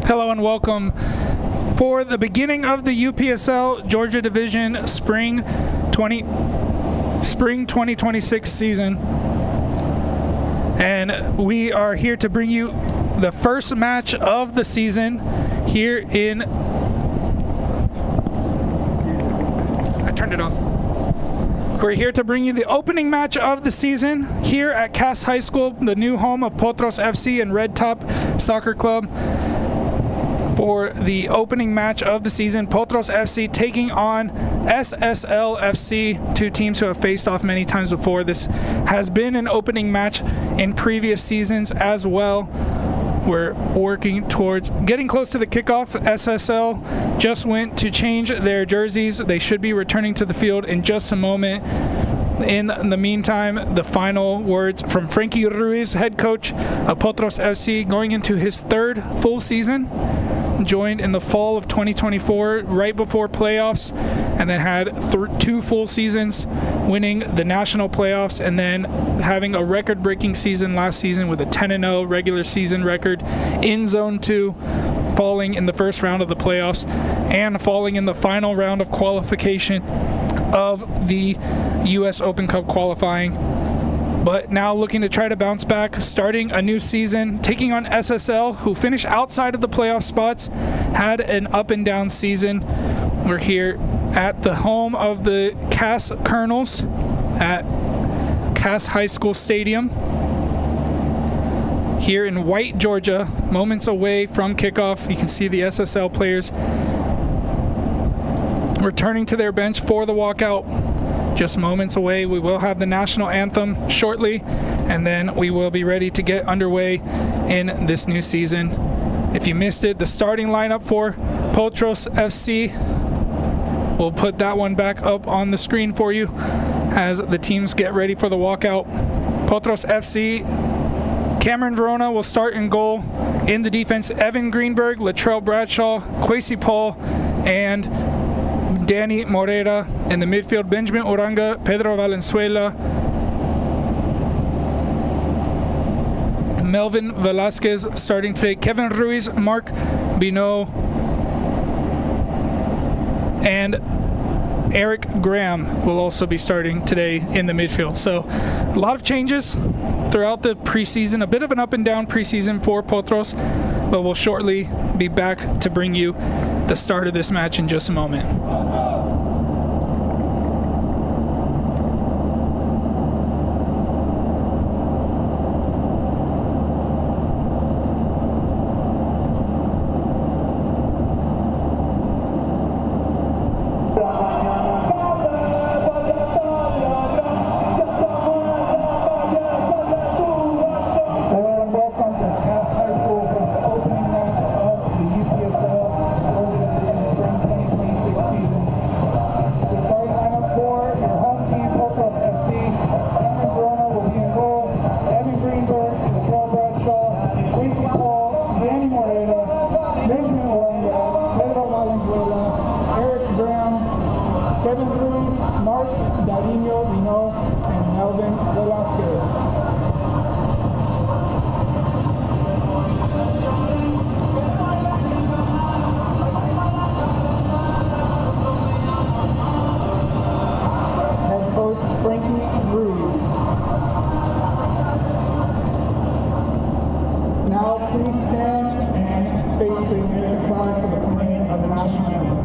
Hello and welcome for the beginning of the UPSL Georgia Division Spring 2026 season. And we are here to bring you the first match of the season here in... I turned it off. We're here to bring you the opening match of the season here at Cass High School, the new home of Potros FC and Red Top Soccer Club. For the opening match of the season, Potros FC taking on SSL FC, two teams who have faced off many times before. This has been an opening match in previous seasons as well. We're working towards getting close to the kickoff. SSL just went to change their jerseys. They should be returning to the field in just a moment. In the meantime, the final words from Frankie Ruiz, head coach of Potros FC, going into his third full season. Joined in the fall of 2024, right before playoffs, and then had two full seasons winning the national playoffs, and then having a record-breaking season last season with a 10-0 regular season record in Zone 2, falling in the first round of the playoffs and falling in the final round of qualification of the U.S. Open Cup qualifying. But now looking to try to bounce back, starting a new season, taking on SSL, who finished outside of the playoff spots, had an up and down season. We're here at the home of the Cass Colonels at Cass High School Stadium here in White, Georgia, moments away from kickoff. You can see the SSL players returning to their bench for the walkout. Just moments away. We will have the national anthem shortly, and then we will be ready to get underway in this new season. If you missed it, the starting lineup for Potros FC, we'll put that one back up on the screen for you as the teams get ready for the walkout. Potros FC, Cameron Verona will start in goal. In the defense, Evan Greenberg, Latrell Bradshaw, Kwesi Paul, and Danny Morera. In the midfield, Benjamin Oranga, Pedro Valenzuela, Melvin Velasquez starting today, Kevin Ruiz, Mark Binot, and Eric Graham will also be starting today in the midfield. So a lot of changes throughout the preseason, a bit of an up and down preseason for Potros, but we'll shortly be back to bring you the start of this match in just a moment. Kevin Ruiz, Mark Binot, and Melvin Velasquez. Now please stand and face the American flag for the playing of the national anthem.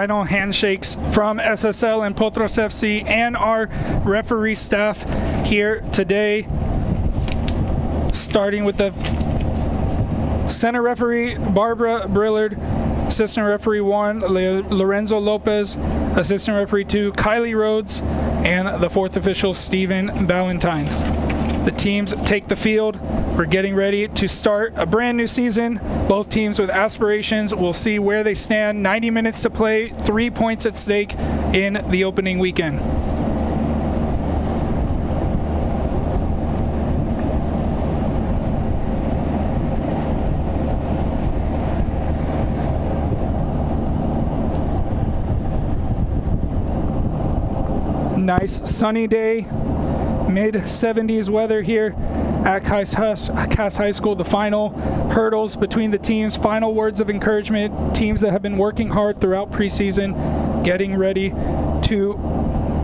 final handshakes from SSL and Potros FC and our referee staff here today. Starting with the center referee, Barbara Brillard. Assistant referee 1, Lorenzo Lopez. Assistant referee 2, Kylie Rhodes. And the fourth official, Stephen Valentine. The teams take the field. We're getting ready to start a brand new season. Both teams with aspirations. We'll see where they stand. 90 minutes to play, 3 points at stake in the opening weekend. Nice sunny day, mid-70s weather here at Cass High School. The final hurdles between the teams, final words of encouragement. Teams that have been working hard throughout preseason, getting ready to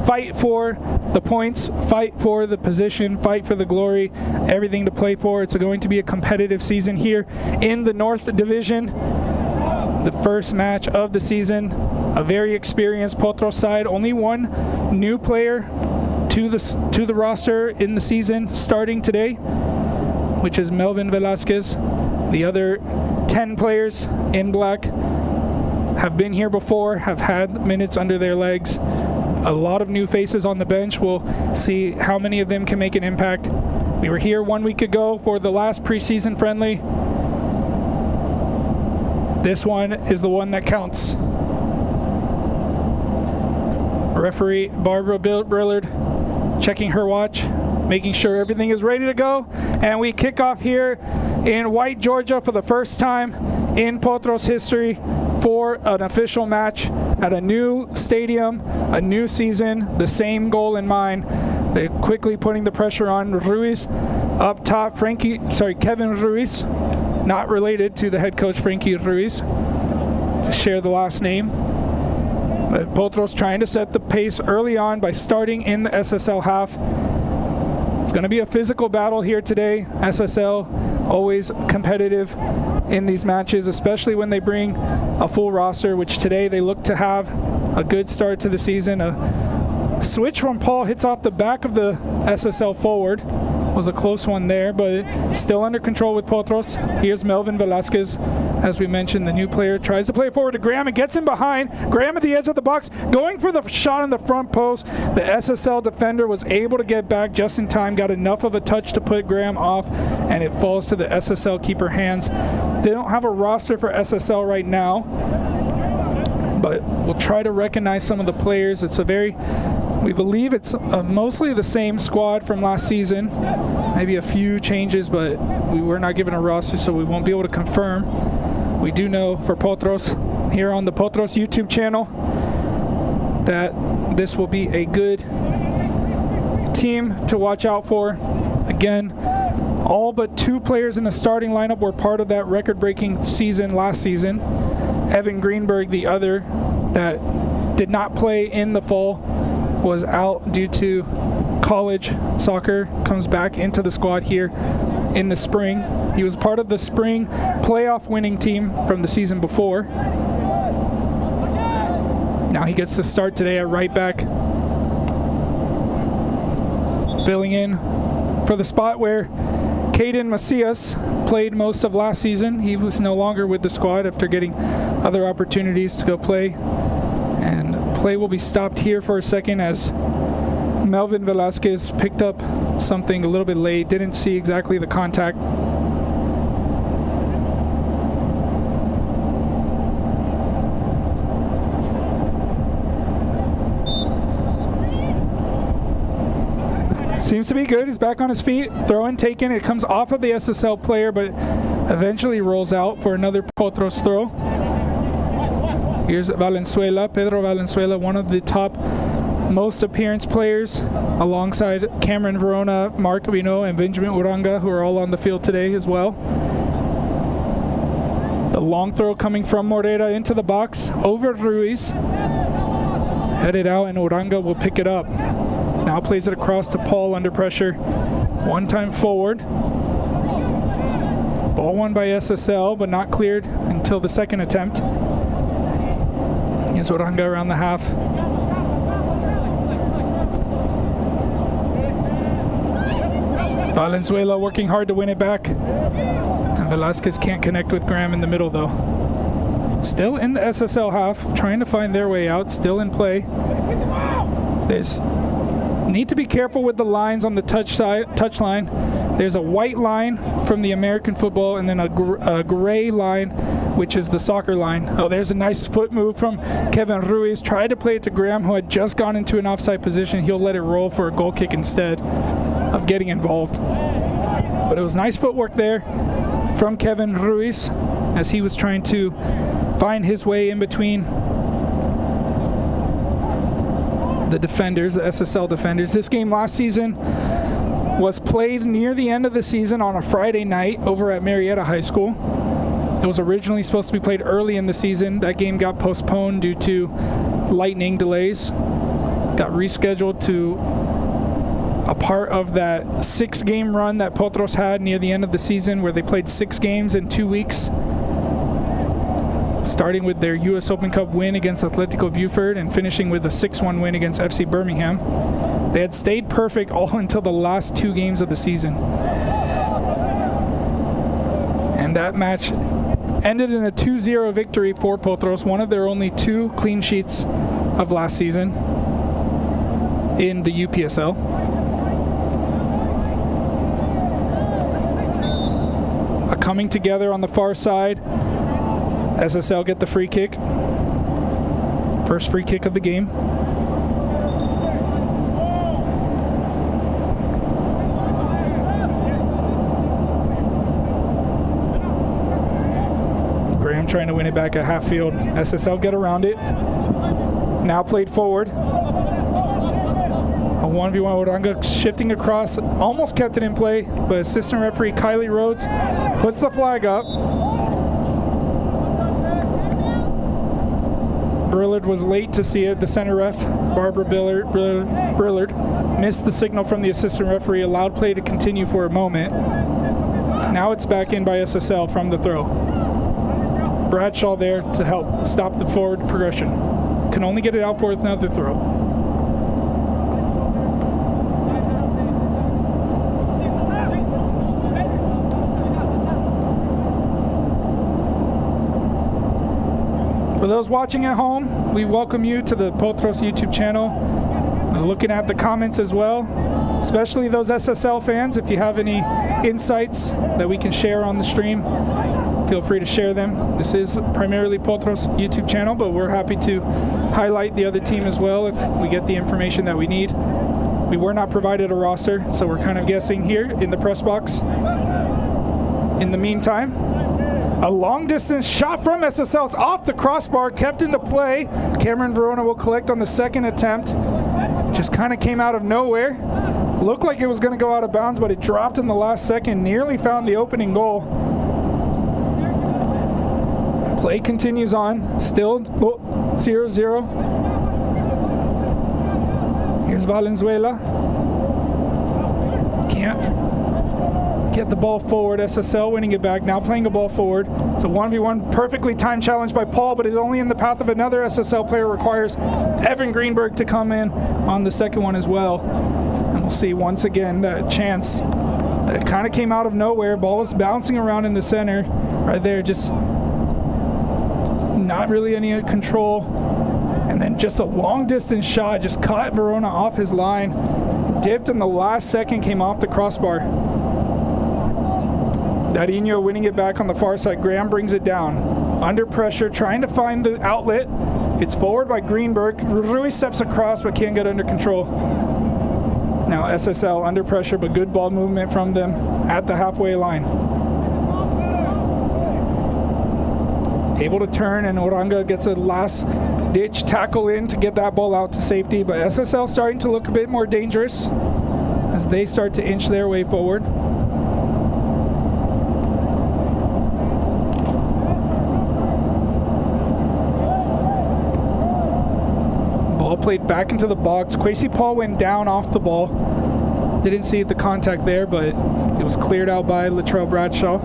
fight for the points, fight for the position, fight for the glory, everything to play for. It's going to be a competitive season here in the North Division. The first match of the season, a very experienced Potros side. Only one new player to the roster in the season starting today, which is Melvin Velasquez. The other 10 players in black have been here before, have had minutes under their legs. A lot of new faces on the bench. We'll see how many of them can make an impact. We were here 1 week ago for the last preseason friendly. This one is the one that counts. Referee Barbara Brillard checking her watch, making sure everything is ready to go. And we kick off here in White, Georgia for the first time in Potros history for an official match at a new stadium, a new season, the same goal in mind. They're quickly putting the pressure on. Ruiz up top, Kevin Ruiz, not related to the head coach Frankie Ruiz, to share the last name. But Potros trying to set the pace early on by starting in the SSL half. It's going to be a physical battle here today. SSL always competitive in these matches, especially when they bring a full roster, which today they look to have a good start to the season. A switch from Paul hits off the back of the SSL forward. Was a close one there, but still under control with Potros. Here's Melvin Velasquez. As we mentioned, the new player tries to play it forward to Graham and gets him behind. Graham at the edge of the box, going for the shot in the front post. The SSL defender was able to get back just in time, got enough of a touch to put Graham off, and it falls to the SSL keeper hands. They don't have a roster for SSL right now, but we'll try to recognize some of the players. We believe it's mostly the same squad from last season. Maybe a few changes, but we were not given a roster, so we won't be able to confirm. We do know for Potros, here on the Potros YouTube channel, that this will be a good team to watch out for. Again, all but 2 players in the starting lineup were part of that record-breaking season last season. Evan Greenberg, the other that did not play in the fall, was out due to college soccer, comes back into the squad here in the spring. He was part of the spring playoff winning team from the season before. Now he gets to start today at right back, filling in for the spot where Caden Macias played most of last season. He was no longer with the squad after getting other opportunities to go play. And play will be stopped here for a second as Melvin Velasquez picked up something a little bit late, didn't see exactly the contact. Seems to be good. He's back on his feet. Throw in taken. It comes off of the SSL player, but eventually rolls out for another Potros throw. Here's Valenzuela, Pedro Valenzuela, one of the top most appearance players, alongside Cameron Verona, Mark Vino, and Benjamin Uranga, who are all on the field today as well. The long throw coming from Morera into the box, over Ruiz. Headed out, and Uranga will pick it up. Now plays it across to Paul under pressure. One time forward. Ball won by SSL, but not cleared until the second attempt. Here's Oranga around the half. Valenzuela working hard to win it back. And Velasquez can't connect with Graham in the middle though. Still in the SSL half, trying to find their way out, still in play. There's need to be careful with the lines on the touch line. There's a white line from the American football and then a gray line, which is the soccer line. Oh, there's a nice foot move from Kevin Ruiz. Tried to play it to Graham, who had just gone into an offside position. He'll let it roll for a goal kick instead of getting involved. But it was nice footwork there from Kevin Ruiz as he was trying to find his way in between the defenders, the SSL defenders. This game last season was played near the end of the season on a Friday night over at Marietta High School. It was originally supposed to be played early in the season. That game got postponed due to lightning delays. Got rescheduled to a part of that 6-game run that Potros had near the end of the season, where they played 6 games in 2 weeks, starting with their U.S. Open Cup win against Atletico Buford and finishing with a 6-1 win against FC Birmingham. They had stayed perfect all until the last 2 games of the season. And that match ended in a 2-0 victory for Potros, one of their only 2 clean sheets of last season in the UPSL. A coming together on the far side. SSL get the free kick. First free kick of the game. Graham trying to win it back at half field. SSL get around it. Now played forward. A 1v1 Oranga shifting across. Almost kept it in play, but assistant referee Kylie Rhodes puts the flag up. Brillard was late to see it. The center ref, Barbara Brillard, missed the signal from the assistant referee, allowed play to continue for a moment. Now it's back in by SSL from the throw. Bradshaw there to help stop the forward progression. Can only get it out for another throw. For those watching at home, we welcome you to the Potros YouTube channel. We're looking at the comments as well, especially those SSL fans. If you have any insights that we can share on the stream, feel free to share them. This is primarily Potros YouTube channel, but we're happy to highlight the other team as well if we get the information that we need. We were not provided a roster, so we're kind of guessing here in the press box. In the meantime, a long-distance shot from SSL. It's off the crossbar, kept into play. Cameron Verona will collect on the second attempt. Just kind of came out of nowhere. Looked like it was going to go out of bounds, but it dropped in the last second. Nearly found the opening goal. Play continues on. Still 0-0. Here's Valenzuela. Can't get the ball forward. SSL winning it back. Now playing a ball forward. It's a 1v1. Perfectly timed challenge by Paul, but is only in the path of another SSL player. Requires Evan Greenberg to come in on the second one as well. And we'll see once again that chance that kind of came out of nowhere. Ball was bouncing around in the center right there. Just not really any control. And then just a long distance shot. Just caught Verona off his line. Dipped in the last second. Came off the crossbar. Darinho winning it back on the far side. Graham brings it down. Under pressure, trying to find the outlet. It's forward by Greenberg. Ruiz steps across, but can't get under control. Now SSL under pressure, but good ball movement from them at the halfway line. Able to turn, and Oranga gets a last-ditch tackle in to get that ball out to safety. But SSL starting to look a bit more dangerous as they start to inch their way forward. Played back into the box. Kwesi Paul went down off the ball. Didn't see the contact there, but it was cleared out by Latrell Bradshaw.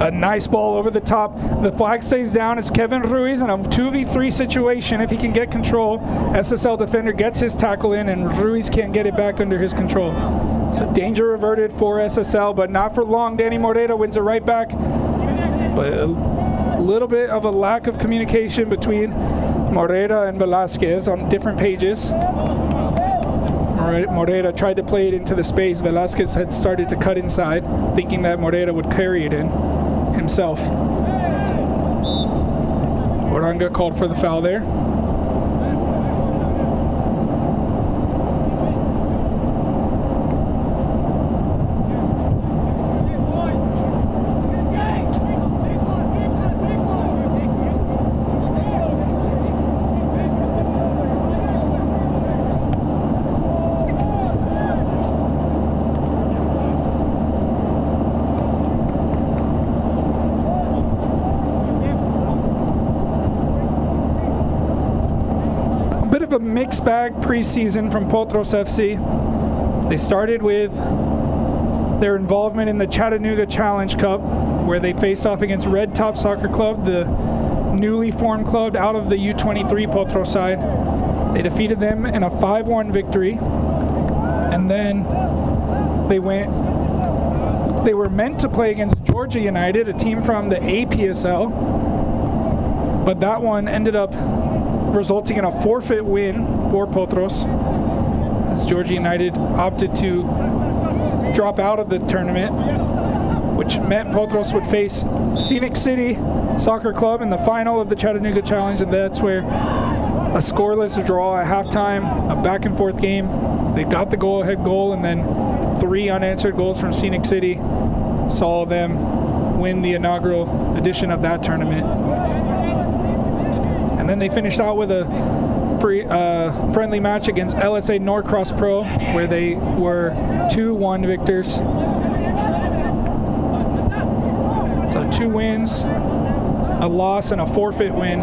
A nice ball over the top. The flag stays down. It's Kevin Ruiz in a 2v3 situation. If he can get control, SSL defender gets his tackle in, and Ruiz can't get it back under his control. So danger reverted for SSL, but not for long. Danny Morera wins it right back. But a little bit of a lack of communication between Morera and Velasquez on different pages. Morera tried to play it into the space. Velasquez had started to cut inside, thinking that Morera would carry it in himself. Oranga called for the foul there. A mixed bag preseason from Potros FC. They started with their involvement in the Chattanooga Challenge Cup, where they faced off against Red Top Soccer Club, the newly formed club out of the U23 Potros side. They defeated them in a 5-1 victory, and then they were meant to play against Georgia United, a team from the APSL, but that one ended up resulting in a forfeit win for Potros, as Georgia United opted to drop out of the tournament, which meant Potros would face Scenic City Soccer Club in the final of the Chattanooga Challenge, and that's where a scoreless draw at halftime, a back and forth game. They got the go-ahead goal, and then 3 unanswered goals from Scenic City saw them win the inaugural edition of that tournament. And then they finished out with a friendly match against LSA Norcross Pro, where they were 2-1 victors. So 2 wins, a loss, and a forfeit win.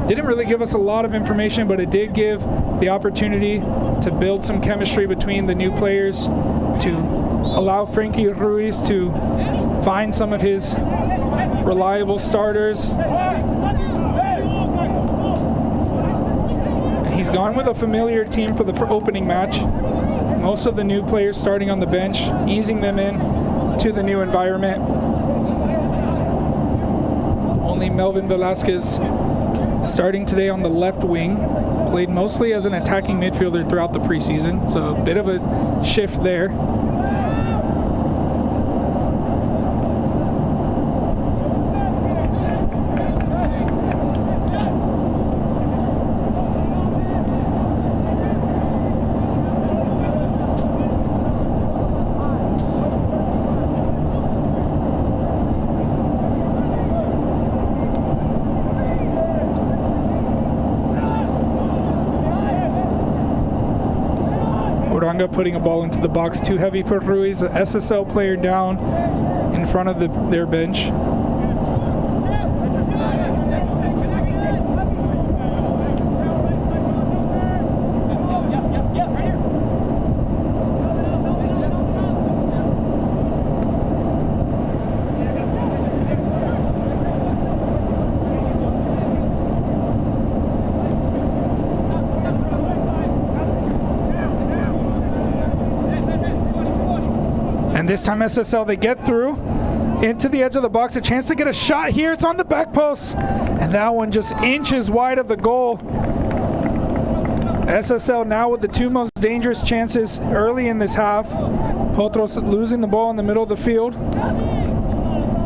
Didn't really give us a lot of information, but it did give the opportunity to build some chemistry between the new players, to allow Frankie Ruiz to find some of his reliable starters. And he's gone with a familiar team for the opening match. Most of the new players starting on the bench, easing them in to the new environment. Only Melvin Velasquez starting today on the left wing. Played mostly as an attacking midfielder throughout the preseason, so a bit of a shift there. Putting a ball into the box, too heavy for Ruiz. A SSL player down in front of their bench. And this time SSL, they get through into the edge of the box. A chance to get a shot here. It's on the back post. And that one just inches wide of the goal. SSL now with the 2 most dangerous chances early in this half. Potros losing the ball in the middle of the field.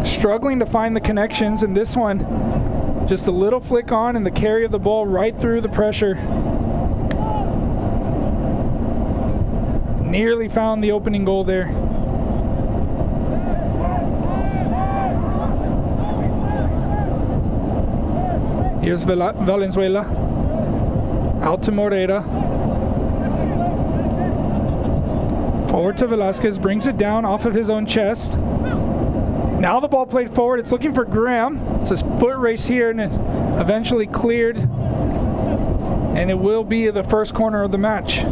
Struggling to find the connections. And this one, just a little flick on and the carry of the ball right through the pressure. Nearly found the opening goal there. Here's Valenzuela, out to Morera. Forward to Velasquez, brings it down off of his own chest. Now the ball played forward, it's looking for Graham. It's a foot race here, and it eventually cleared. And it will be the first corner of the match.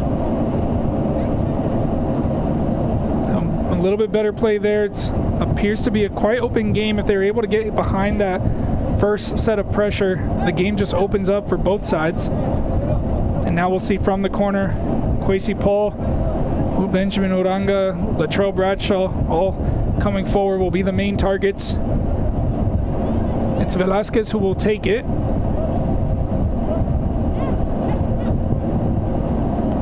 little bit better play there. It appears to be a quite open game. If they're able to get behind that first set of pressure, the game just opens up for both sides. And now we'll see from the corner, Kwesi Paul, Benjamin Uranga, Latrell Bradshaw, all coming forward will be the main targets. It's Velasquez who will take it.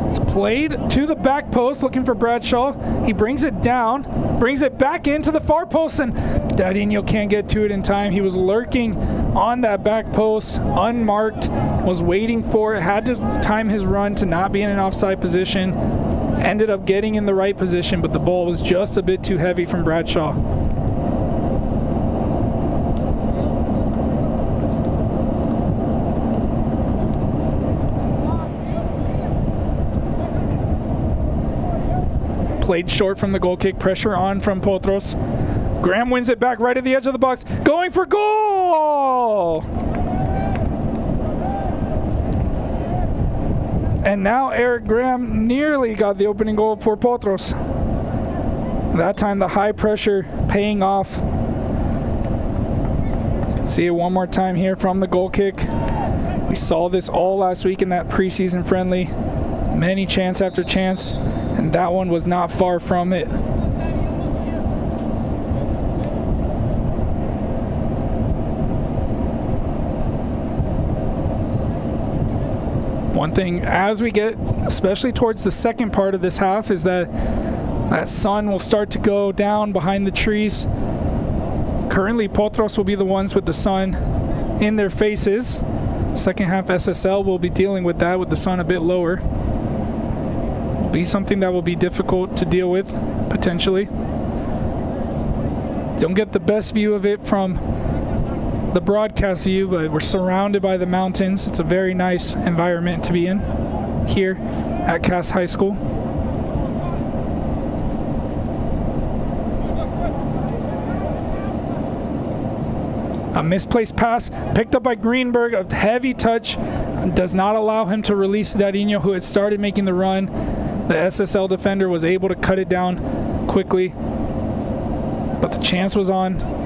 It's played to the back post, looking for Bradshaw. He brings it down, brings it back into the far post, and Dadinho can't get to it in time. He was lurking on that back post, unmarked, was waiting for it, had to time his run to not be in an offside position. Ended up getting in the right position, but the ball was just a bit too heavy from Bradshaw. Played short from the goal kick, pressure on from Potros. Graham wins it back right at the edge of the box, going for goal! And now Eric Graham nearly got the opening goal for Potros. That time the high pressure paying off. See it one more time here from the goal kick. We saw this all last week in that preseason friendly. Many chance after chance, and that one was not far from it. One thing as we get, especially towards the second part of this half, is that sun will start to go down behind the trees. Currently, Potros will be the ones with the sun in their faces. Second half SSL will be dealing with that with the sun a bit lower. Will be something that will be difficult to deal with, potentially. Don't get the best view of it from the broadcast view, but we're surrounded by the mountains. It's a very nice environment to be in here at Cass High School. A misplaced pass picked up by Greenberg, a heavy touch, does not allow him to release Dadinho, who had started making the run. The SSL defender was able to cut it down quickly, but the chance was on.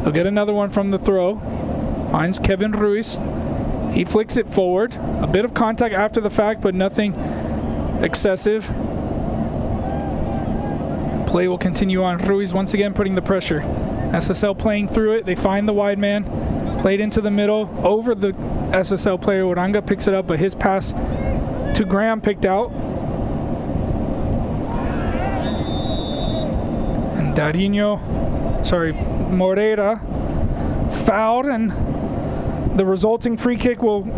They'll get another one from the throw. Finds Kevin Ruiz. He flicks it forward. A bit of contact after the fact, but nothing excessive. Play will continue on. Ruiz once again putting the pressure. SSL playing through it. They find the wide man. Played into the middle. Over the SSL player. Uranga picks it up, but his pass to Graham picked out. And Moreira fouled, and the resulting free kick will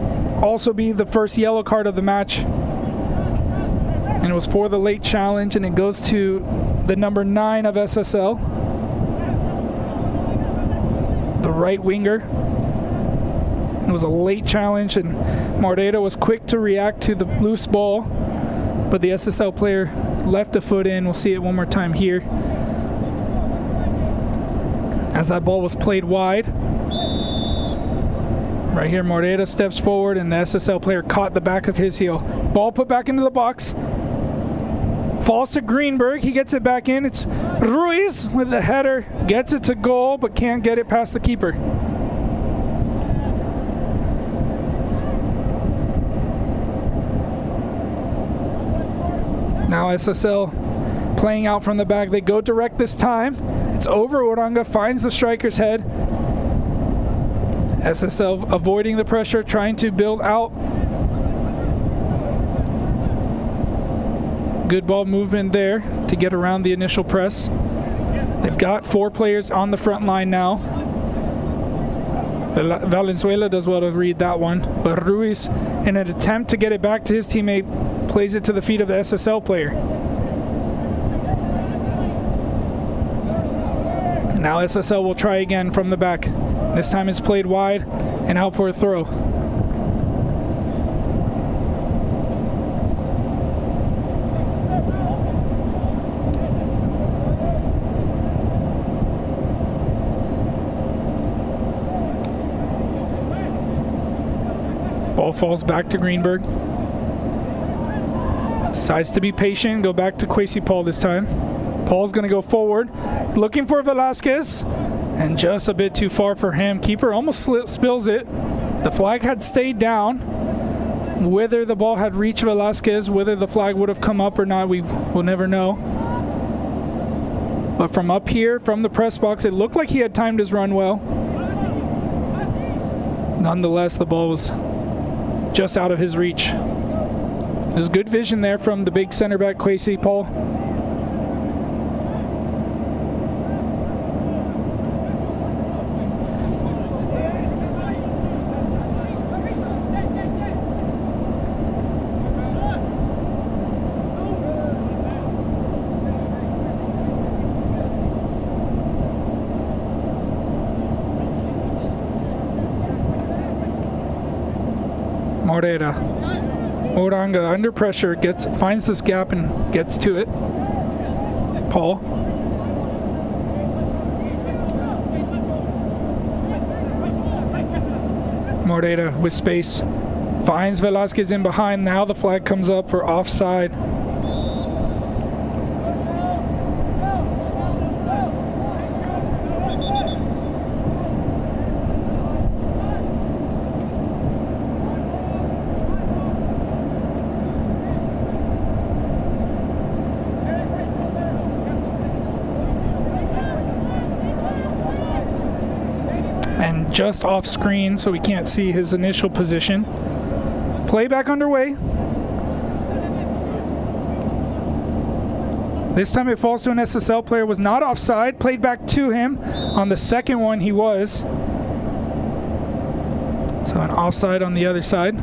also be the first yellow card of the match. And it was for the late challenge, and it goes to the number 9 of SSL, the right winger. It was a late challenge, and Moreira was quick to react to the loose ball, but the SSL player left a foot in. We'll see it one more time here. As that ball was played wide. Right here, Moreira steps forward, and the SSL player caught the back of his heel. Ball put back into the box. Falls to Greenberg. He gets it back in. It's Ruiz with the header. Gets it to goal, but can't get it past the keeper. Now SSL playing out from the back. They go direct this time. It's over. Uranga finds the striker's head. SSL avoiding the pressure, trying to build out. Good ball movement there to get around the initial press. They've got 4 players on the front line now. Valenzuela does well to read that one, but Ruiz, in an attempt to get it back to his teammate, plays it to the feet of the SSL player. And now SSL will try again from the back. This time it's played wide and out for a throw. Ball falls back to Greenberg. Decides to be patient, go back to Kwesi Paul this time. Paul's going to go forward, looking for Velasquez, and just a bit too far for him. Keeper almost spills it. The flag had stayed down. Whether the ball had reached Velasquez, whether the flag would have come up or not, we will never know. But from up here, from the press box, it looked like he had timed his run well. Nonetheless, the ball was just out of his reach. There's good vision there from the big center back, Kwesi Paul. Uranga under pressure finds this gap and gets to it. Paul. Morera with space finds Velasquez in behind. Now the flag comes up for offside. Just off screen, so we can't see his initial position. Play back underway. This time it falls to an SSL player. Was not offside. Played back to him. On the second one he was. So an offside on the other side.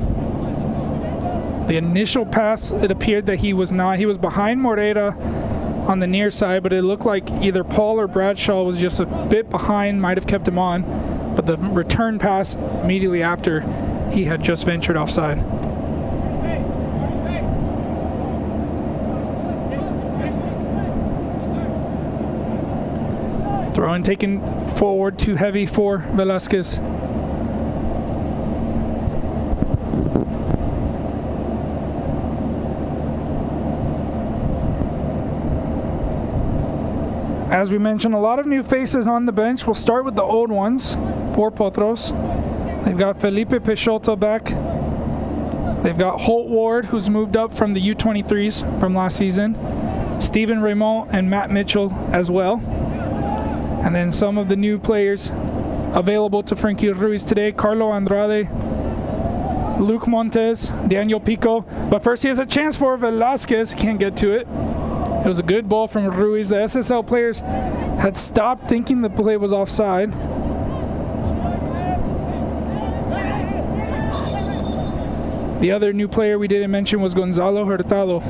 The initial pass, it appeared that he was not. He was behind Morera on the near side, but it looked like either Paul or Bradshaw was just a bit behind, might have kept him on. But the return pass immediately after, he had just ventured offside. Throw in taken forward, too heavy for Velasquez. As we mentioned, a lot of new faces on the bench. We'll start with the old ones for Potros. They've got Felipe Peixoto back. They've got Holt Ward, who's moved up from the U23s from last season. Steven Raymond and Matt Mitchell as well. And then some of the new players available to Frankie Ruiz today. Carlo Andrade, Luke Montes, Daniel Pico. But first he has a chance for Velasquez. Can't get to it. It was a good ball from Ruiz. The SSL players had stopped thinking the play was offside. The other new player we didn't mention was Gonzalo Hurtado.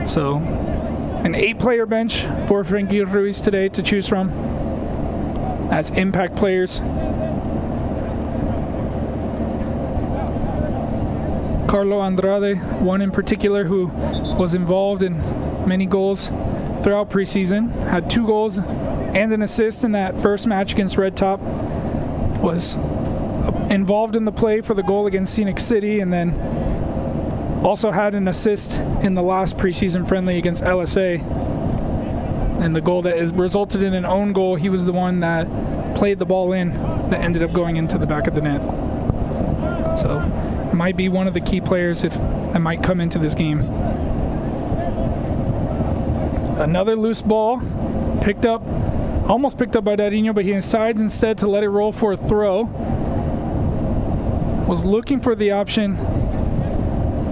So, an 8-player bench for Frankie Ruiz today to choose from as impact players. Carlo Andrade, one in particular who was involved in many goals throughout preseason, had 2 goals and an assist in that first match against Red Top, was involved in the play for the goal against Scenic City, and then also had an assist in the last preseason friendly against LSA. And the goal that resulted in an own goal, he was the one that played the ball in that ended up going into the back of the net. So might be one of the key players that might come into this game. Another loose ball, almost picked up by Dadinho, but he decides instead to let it roll for a throw. Was looking for the option,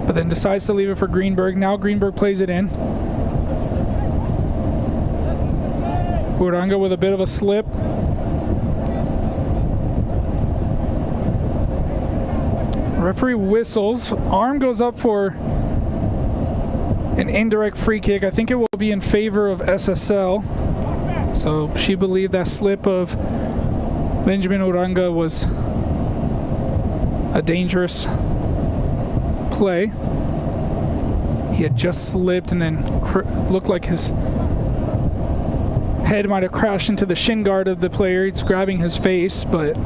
but then decides to leave it for Greenberg. Now Greenberg plays it in. Uranga with a bit of a slip. Referee whistles. Arm goes up for an indirect free kick. I think it will be in favor of SSL. So she believed that slip of Benjamin Uranga was a dangerous play. He had just slipped and then looked like his head might have crashed into the shin guard of the player. He's grabbing his face, but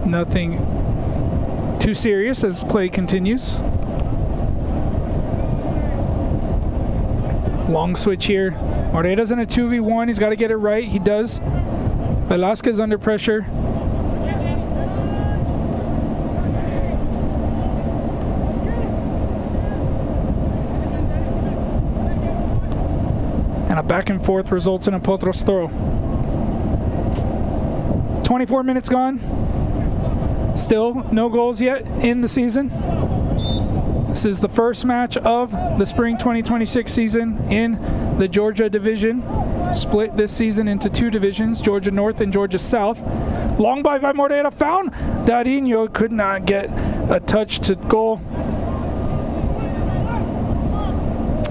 nothing too serious as play continues. Long switch here. Moreira's in a 2v1. He's got to get it right. He does. Velasquez under pressure. And a back and forth results in a Potros throw. 24 minutes gone. Still no goals yet in the season. This is the first match of the spring 2026 season in the Georgia division. Split this season into two divisions, Georgia North and Georgia South. Long by Moreira, found Darinho, could not get a touch to goal.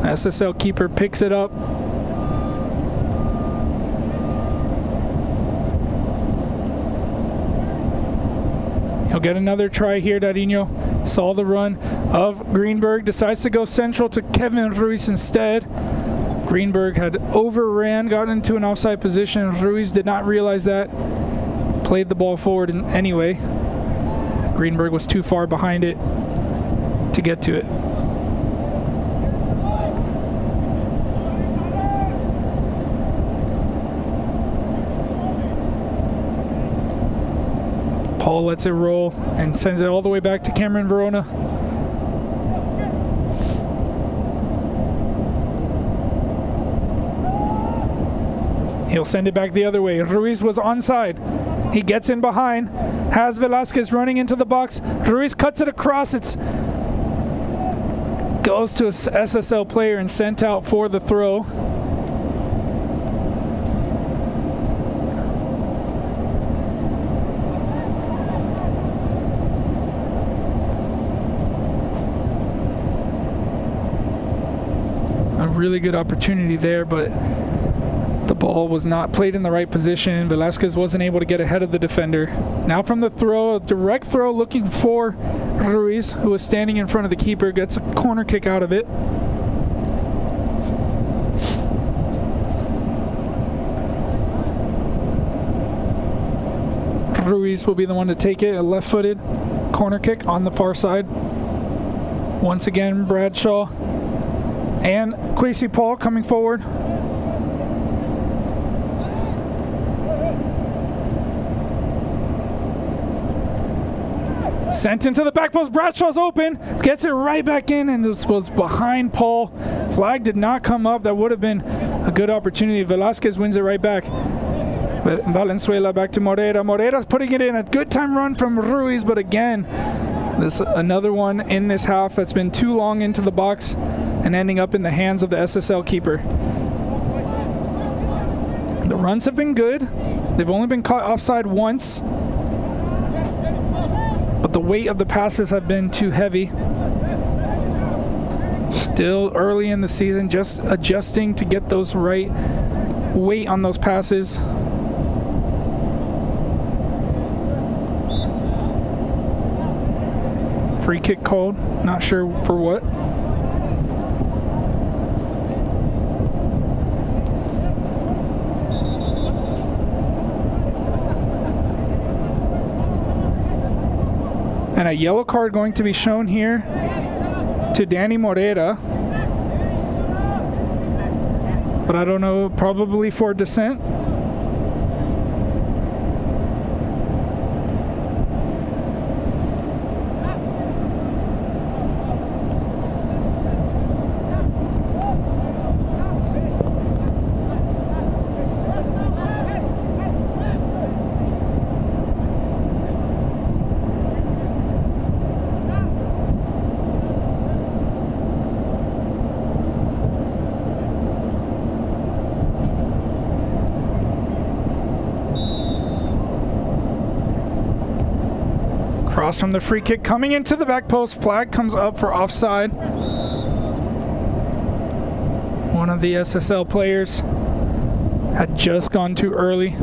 SSL keeper picks it up. He'll get another try here. Darinho saw the run of Greenberg, decides to go central to Kevin Ruiz instead. Greenberg had overran, got into an offside position. Ruiz did not realize that. Played the ball forward anyway. Greenberg was too far behind it to get to it. Paul lets it roll and sends it all the way back to Cameron Verona. He'll send it back the other way. Ruiz was onside. He gets in behind. Has Velasquez running into the box. Ruiz cuts it across. It goes to a SSL player and sent out for the throw. A really good opportunity there, but the ball was not played in the right position. Velasquez wasn't able to get ahead of the defender. Now from the throw, a direct throw looking for Ruiz, who was standing in front of the keeper, gets a corner kick out of it. Ruiz will be the one to take it, a left-footed corner kick on the far side. Once again, Bradshaw and Kwesi Paul coming forward. Sent into the back post. Bradshaw's open. Gets it right back in and was behind Paul. Flag did not come up. That would have been a good opportunity. Velasquez wins it right back. But Valenzuela back to Moreira. Moreira's putting it in. A good time run from Ruiz, but again, this another one in this half that's been too long into the box and ending up in the hands of the SSL keeper. The runs have been good. They've only been caught offside once, but the weight of the passes have been too heavy. Still early in the season, just adjusting to get those right weight on those passes. Free kick called, not sure for what. And a yellow card going to be shown here to Danny Moreira. But I don't know, probably for dissent. Cross from the free kick coming into the back post. Flag comes up for offside. One of the SSL players had just gone too early.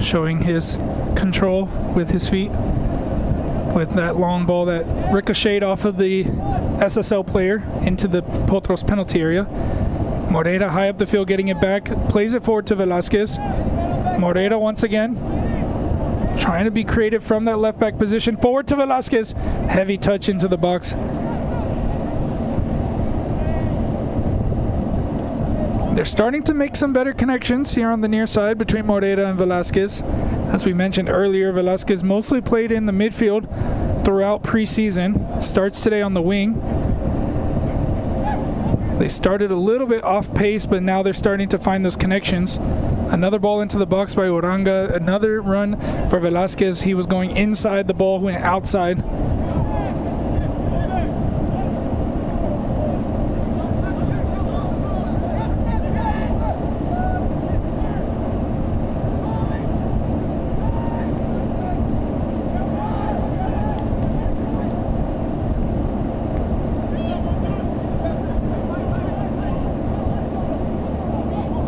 showing his control with his feet, with that long ball that ricocheted off of the SSL player into the Potros penalty area. Morera high up the field, getting it back, plays it forward to Velasquez. Morera once again, trying to be creative from that left back position, forward to Velasquez. Heavy touch into the box. They're starting to make some better connections here on the near side between Morera and Velasquez. As we mentioned earlier, Velasquez mostly played in the midfield throughout preseason. Starts today on the wing. They started a little bit off pace, but now they're starting to find those connections. Another ball into the box by Uranga. Another run for Velasquez. He was going inside, the ball went outside.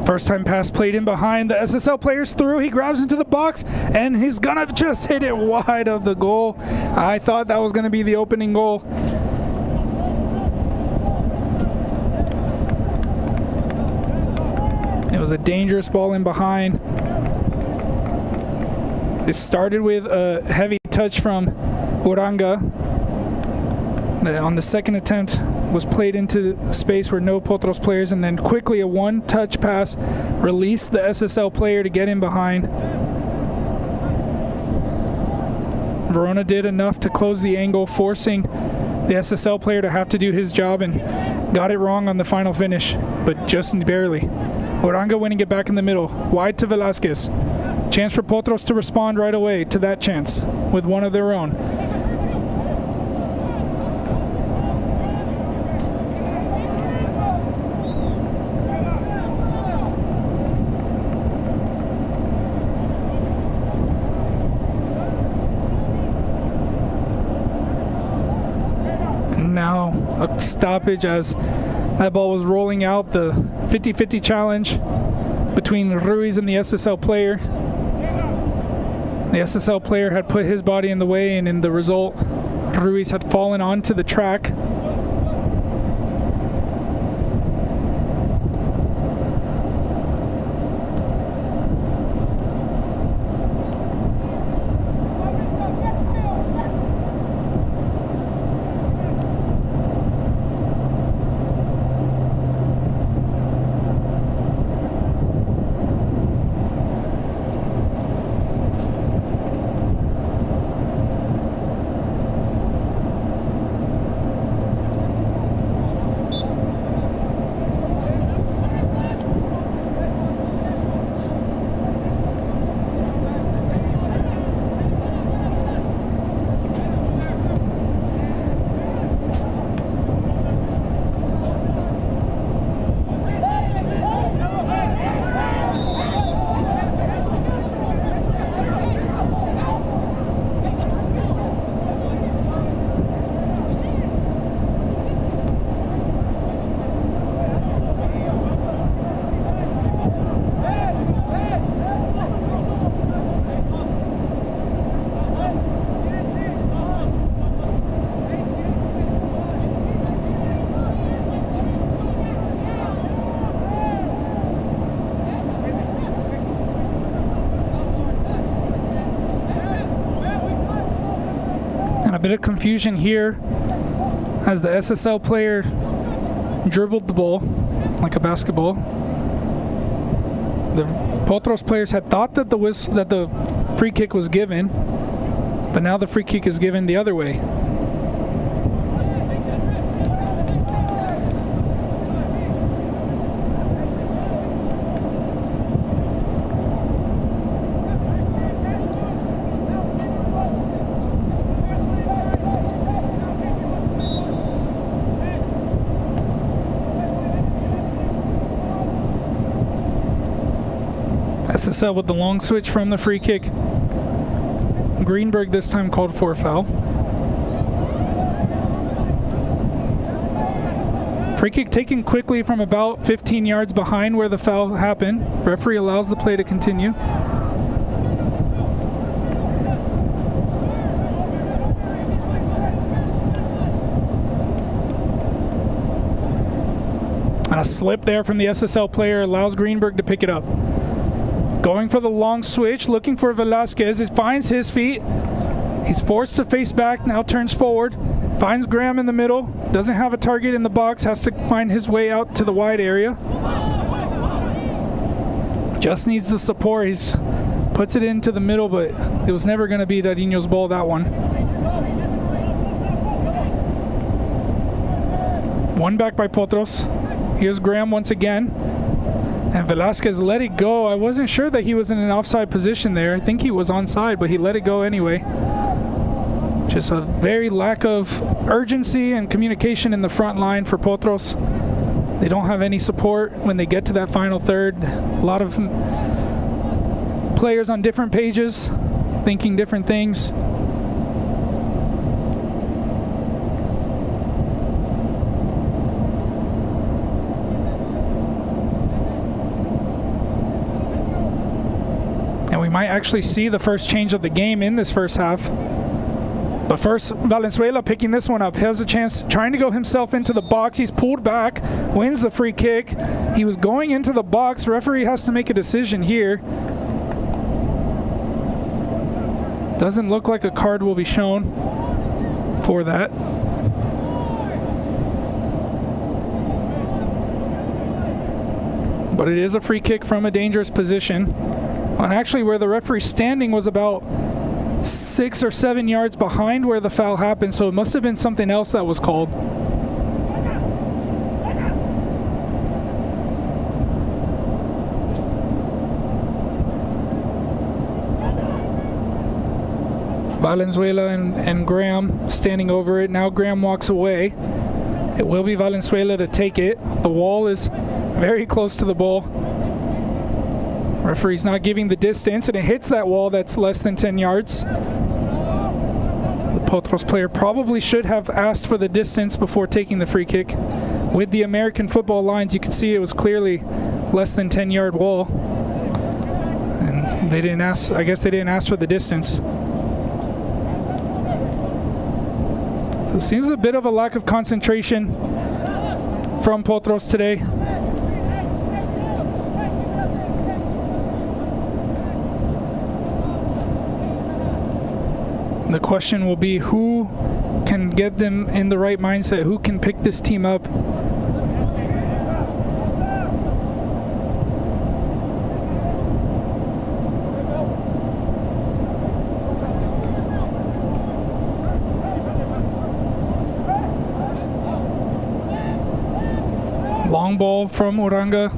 First time pass played in behind. The SSL player's through. He grabs into the box, and he's going to just hit it wide of the goal. I thought that was going to be the opening goal. It was a dangerous ball in behind. It started with a heavy touch from Uranga. On the second attempt, was played into space where no Potros players, and then quickly a one-touch pass released the SSL player to get in behind. Verona did enough to close the angle, forcing the SSL player to have to do his job, and got it wrong on the final finish, but just barely. Uranga winning it back in the middle, wide to Velasquez. Chance for Potros to respond right away to that chance with one of their own. Now a stoppage as that ball was rolling out. The 50-50 challenge between Ruiz and the SSL player. The SSL player had put his body in the way, and in the result, Ruiz had fallen onto the track. A bit of confusion here as the SSL player dribbled the ball like a basketball. The Potros players had thought that the free kick was given, but now the free kick is given the other way. SSL with the long switch from the free kick. Greenberg this time called for a foul. Free kick taken quickly from about 15 yards behind where the foul happened. Referee allows the play to continue. A slip there from the SSL player allows Greenberg to pick it up. Going for the long switch, looking for Velasquez. It finds his feet. He's forced to face back, now turns forward. Finds Graham in the middle. Doesn't have a target in the box. Has to find his way out to the wide area. Just needs the support. He's puts it into the middle, but it was never going to be Dadinho's ball, that one. One back by Potros. Here's Graham once again. And Velasquez let it go. I wasn't sure that he was in an offside position there. I think he was onside, but he let it go anyway. Just a very lack of urgency and communication in the front line for Potros. They don't have any support when they get to that final third. A lot of players on different pages, thinking different things. And we might actually see the first change of the game in this first half. But first, Valenzuela picking this one up. Has a chance, trying to go himself into the box. He's pulled back, wins the free kick. He was going into the box. Referee has to make a decision here. Doesn't look like a card will be shown for that. But it is a free kick from a dangerous position. And actually where the referee's standing was about 6 or 7 yards behind where the foul happened, so it must have been something else that was called. Valenzuela and Graham standing over it. Now Graham walks away. It will be Valenzuela to take it. The wall is very close to the ball. Referee's not giving the distance, and it hits that wall that's less than 10 yards. The Potros player probably should have asked for the distance before taking the free kick. With the American football lines, you can see it was clearly less than 10-yard wall. And they didn't ask, I guess they didn't ask for the distance. So it seems a bit of a lack of concentration from Potros today. The question will be who can get them in the right mindset, who can pick this team up. Long ball from Uranga.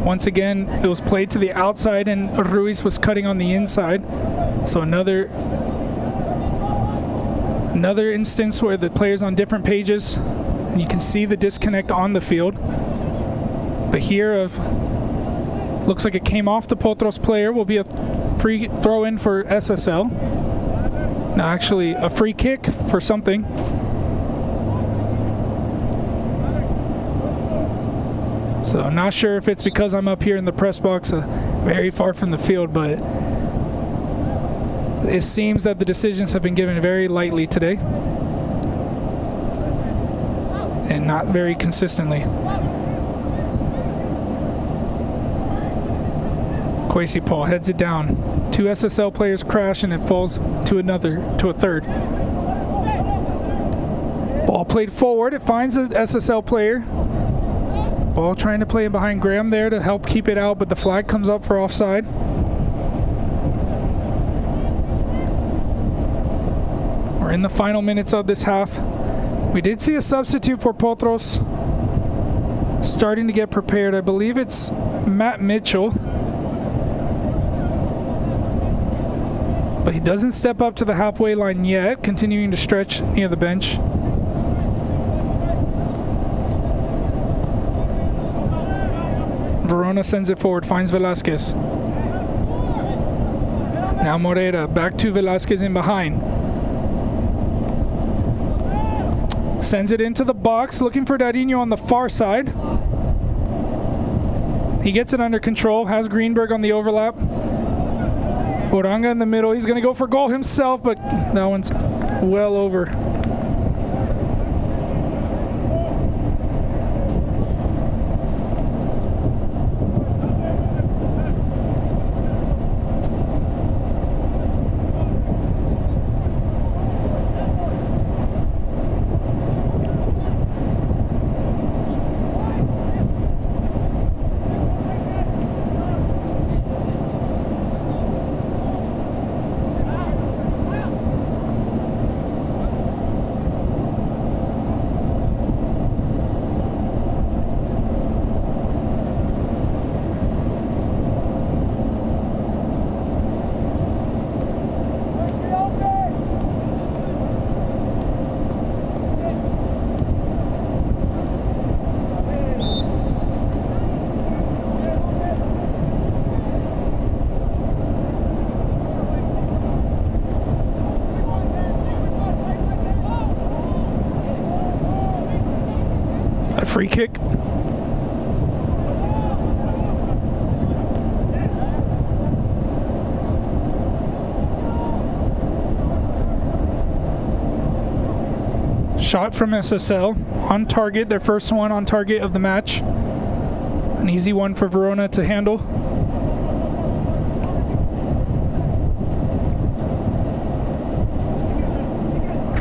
Once again, it was played to the outside and Ruiz was cutting on the inside. So another instance where the players on different pages, and you can see the disconnect on the field. But here, looks like it came off the Potros player. Will be a free throw in for SSL. No, actually a free kick for something. So I'm not sure if it's because I'm up here in the press box very far from the field, but it seems that the decisions have been given very lightly today and not very consistently. Kwesi Paul heads it down. 2 SSL players crash and it falls to a third. Ball played forward. It finds the SSL player. Ball trying to play in behind Graham there to help keep it out, but the flag comes up for offside. We're in the final minutes of this half. We did see a substitute for Potros starting to get prepared. I believe it's Matt Mitchell. But he doesn't step up to the halfway line yet, continuing to stretch near the bench. Verona sends it forward, finds Velasquez. Now Moreira, back to Velasquez in behind. Sends it into the box, looking for Dadinho on the far side. He gets it under control, has Greenberg on the overlap. Uranga in the middle, he's going to go for goal himself, but that one's well over. free kick. Shot from SSL on target, their first one on target of the match. An easy one for Verona to handle.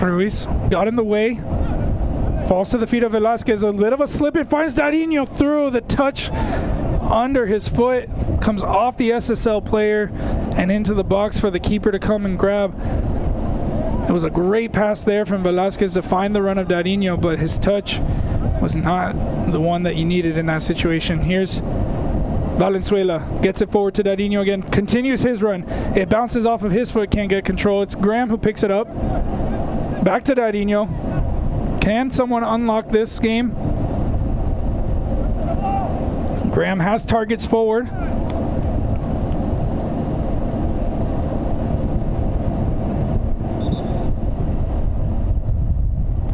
Ruiz got in the way. Falls to the feet of Velasquez. A bit of a slip. It finds Darinho through. The touch under his foot comes off the SSL player and into the box for the keeper to come and grab. It was a great pass there from Velasquez to find the run of Darinho, but his touch was not the one that you needed in that situation. Here's Valenzuela, gets it forward to Darinho again, continues his run. It bounces off of his foot, can't get control. It's Graham who picks it up. Back to Darinho. Can someone unlock this game? Graham has targets forward.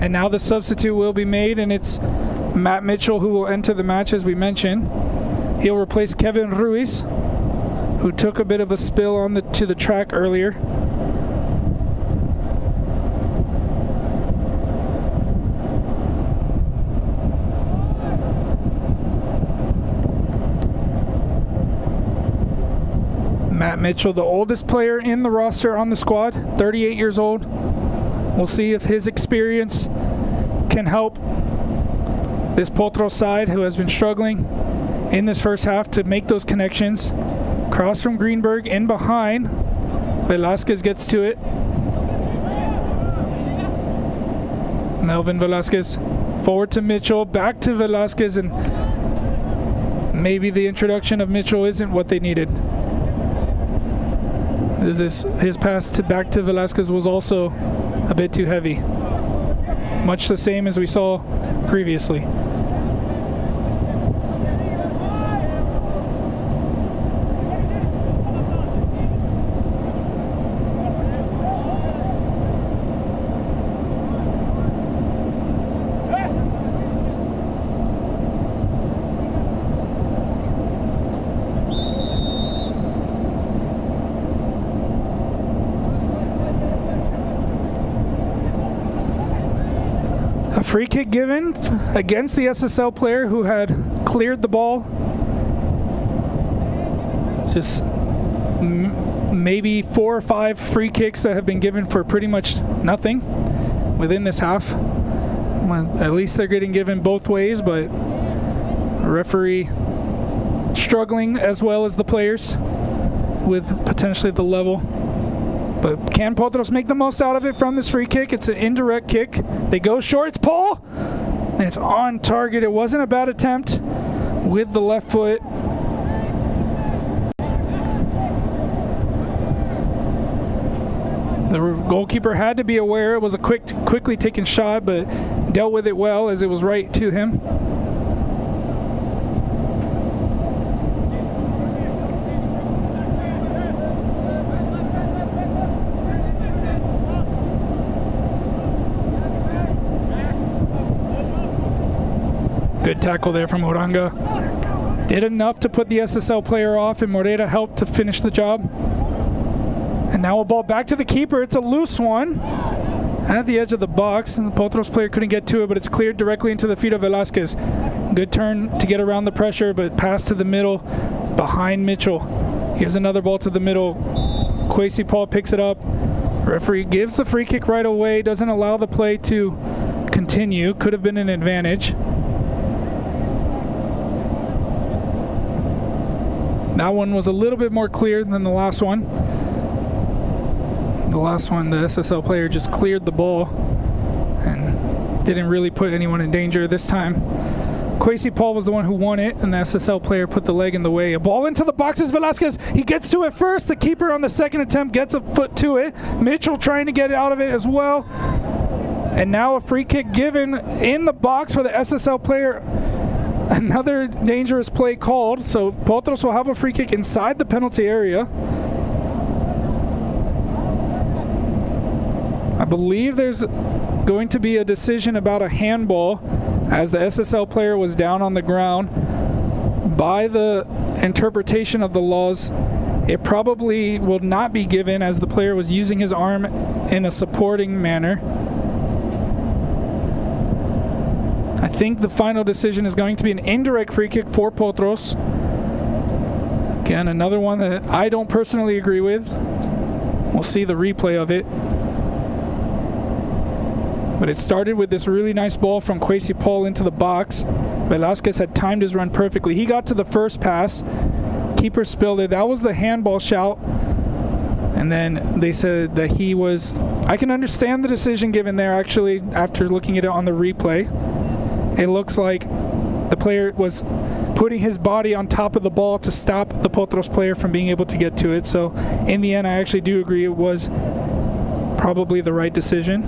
And now the substitute will be made, and it's Matt Mitchell who will enter the match, as we mentioned. He'll replace Kevin Ruiz, who took a bit of a spill on to the track earlier. Matt Mitchell, the oldest player in the roster on the squad, 38 years old. We'll see if his experience can help this Potros side, who has been struggling in this first half, to make those connections. Cross from Greenberg in behind. Velasquez gets to it. Melvin Velasquez forward to Mitchell, back to Velasquez, and maybe the introduction of Mitchell isn't what they needed. His pass back to Velasquez was also a bit too heavy. Much the same as we saw previously. Free kick given against the SSL player who had cleared the ball. Just maybe 4 or 5 free kicks that have been given for pretty much nothing within this half. Well, at least they're getting given both ways, but the referee struggling as well as the players with potentially the level. But can Potros make the most out of it from this free kick? It's an indirect kick. They go short. It's Paul, and it's on target. It wasn't a bad attempt with the left foot. The goalkeeper had to be aware. It was a quickly taken shot, but dealt with it well as it was right to him. Good tackle there from Oranga. Did enough to put the SSL player off, and Morera helped to finish the job. And now a ball back to the keeper. It's a loose one at the edge of the box, and the Potros player couldn't get to it, but it's cleared directly into the feet of Velasquez. Good turn to get around the pressure, but pass to the middle behind Mitchell. Here's another ball to the middle. Kwesi Paul picks it up. Referee gives the free kick right away, doesn't allow the play to continue. Could have been an advantage. That one was a little bit more clear than the last one. The last one, the SSL player just cleared the ball and didn't really put anyone in danger. This time, Kwesi Paul was the one who won it, and the SSL player put the leg in the way. A ball into the boxes. Velasquez, he gets to it first. The keeper on the second attempt gets a foot to it. Mitchell trying to get out of it as well. And now a free kick given in the box for the SSL player. Another dangerous play called, so Potros will have a free kick inside the penalty area. I believe there's going to be a decision about a handball as the SSL player was down on the ground. By the interpretation of the laws, it probably will not be given as the player was using his arm in a supporting manner. I think the final decision is going to be an indirect free kick for Potros. Again, another one that I don't personally agree with. We'll see the replay of it. But it started with this really nice ball from Kwesi Paul into the box. Velasquez had timed his run perfectly. He got to the first pass. Keeper spilled it. That was the handball shout. And then they said that he was... I can understand the decision given there, actually, after looking at it on the replay. It looks like the player was putting his body on top of the ball to stop the Potros player from being able to get to it. So in the end, I actually do agree it was probably the right decision.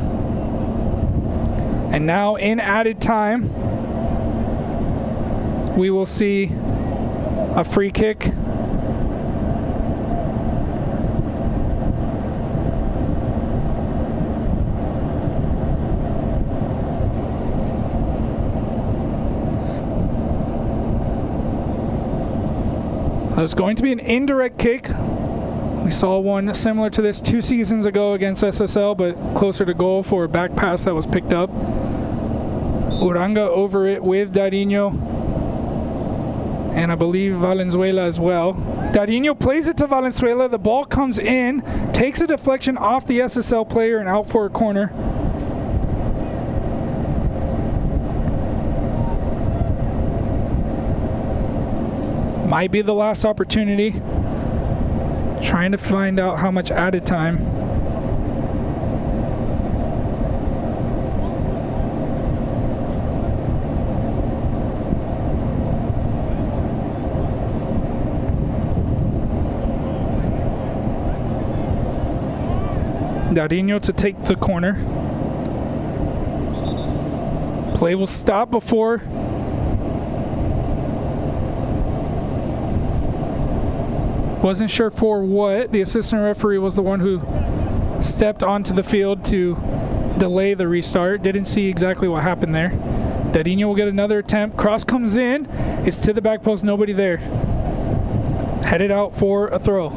And now in added time, we will see a free kick. So it's going to be an indirect kick. We saw one similar to this 2 seasons ago against SSL, but closer to goal for a back pass that was picked up. Uranga over it with Darinho, and I believe Valenzuela as well. Darinho plays it to Valenzuela. The ball comes in, takes a deflection off the SSL player and out for a corner. Might be the last opportunity. Trying to find out how much added time. Darinho to take the corner. Play will stop before wasn't sure for what. The assistant referee was the one who stepped onto the field to delay the restart. Didn't see exactly what happened there. Darinho will get another attempt. Cross comes in. It's to the back post. Nobody there. Headed out for a throw.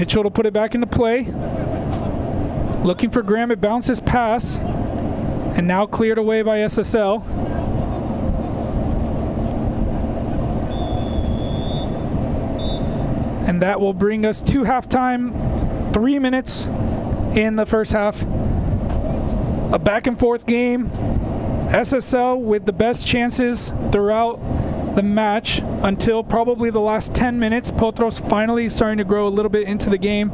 Mitchell to put it back into play. Looking for Graham. It bounces pass. And now cleared away by SSL. And that will bring us to halftime. 3 minutes in the first half. A back and forth game. SSL with the best chances throughout the match until probably the last 10 minutes. Potros finally starting to grow a little bit into the game.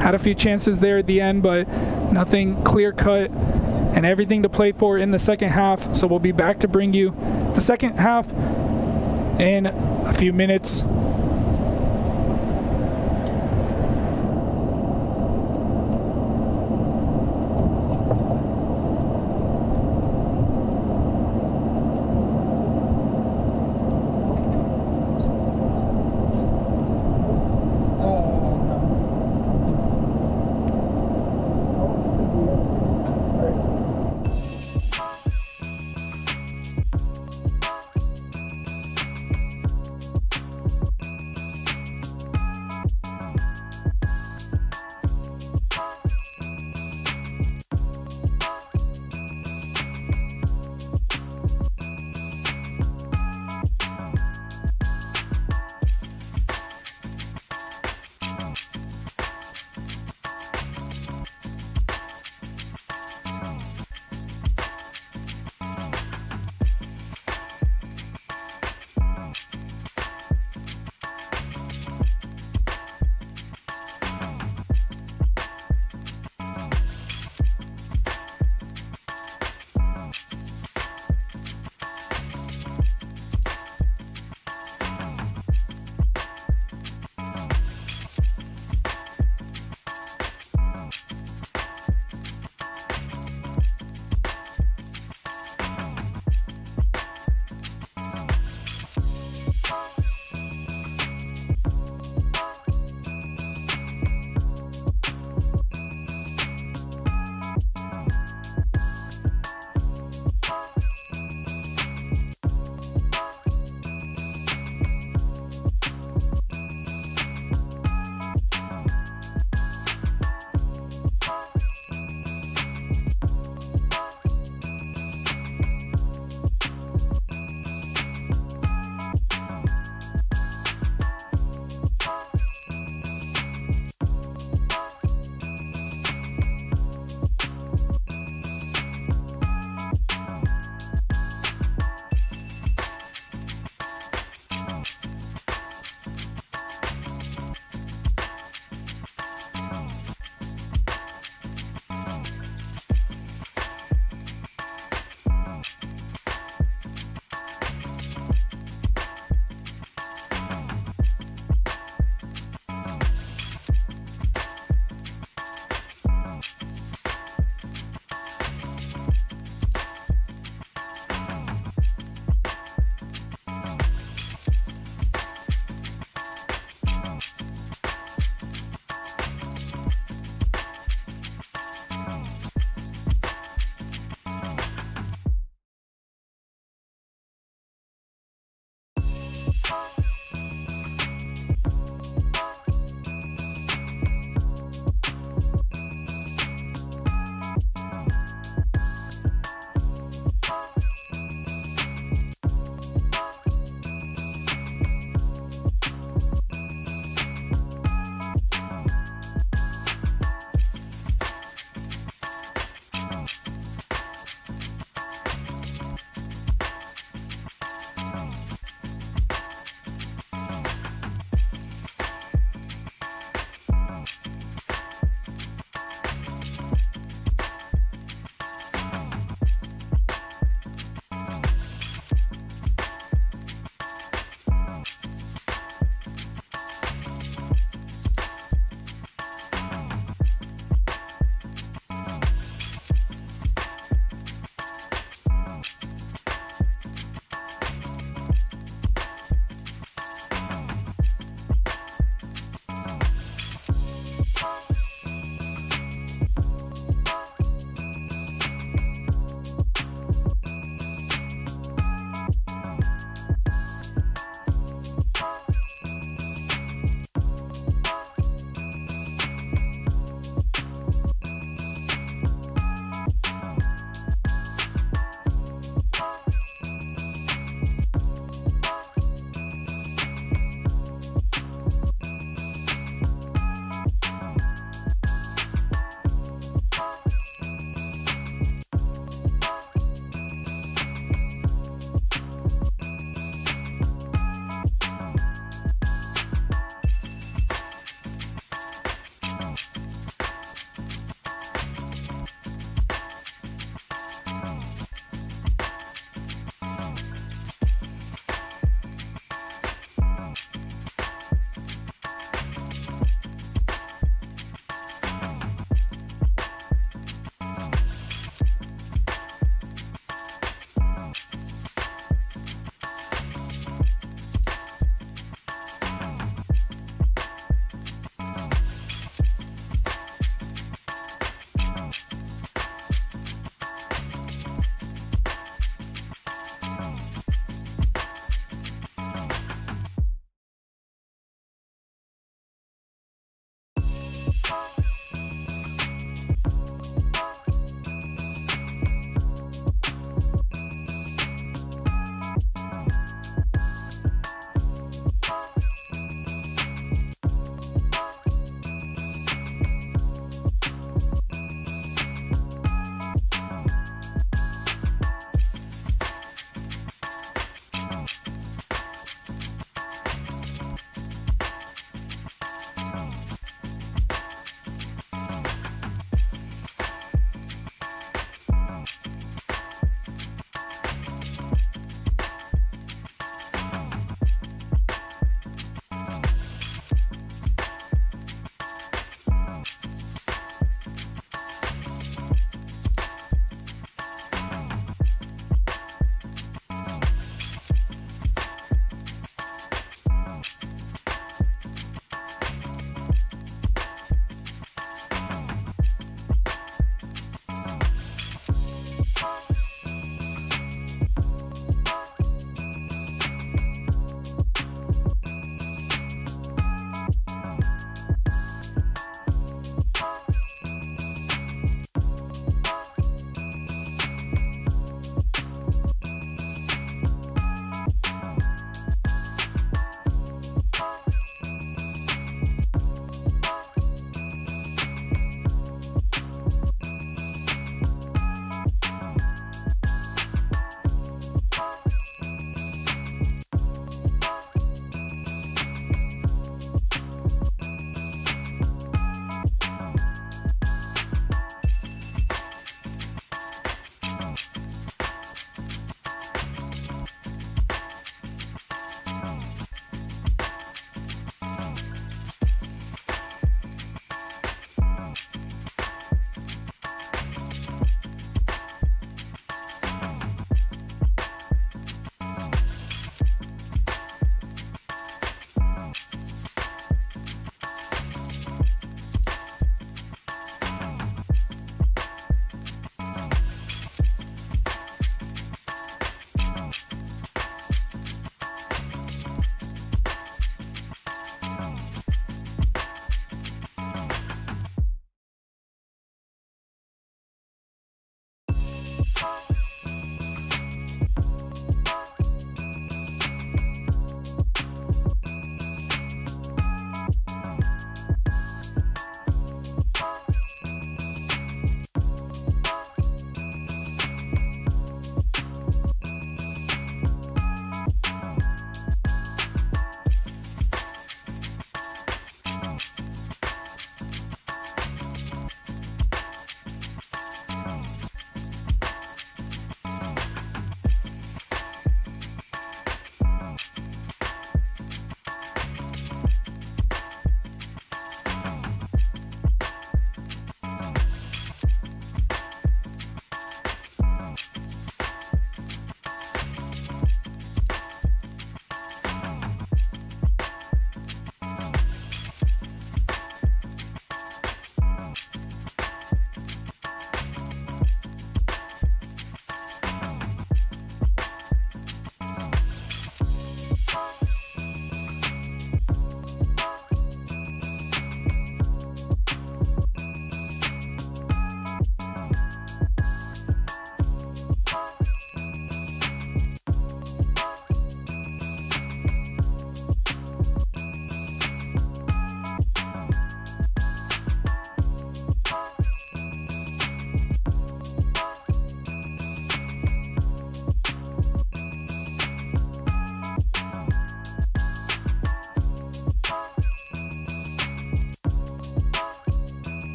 Had a few chances there at the end, but nothing clear cut, and everything to play for in the second half. So we'll be back to bring you the second half in a few minutes.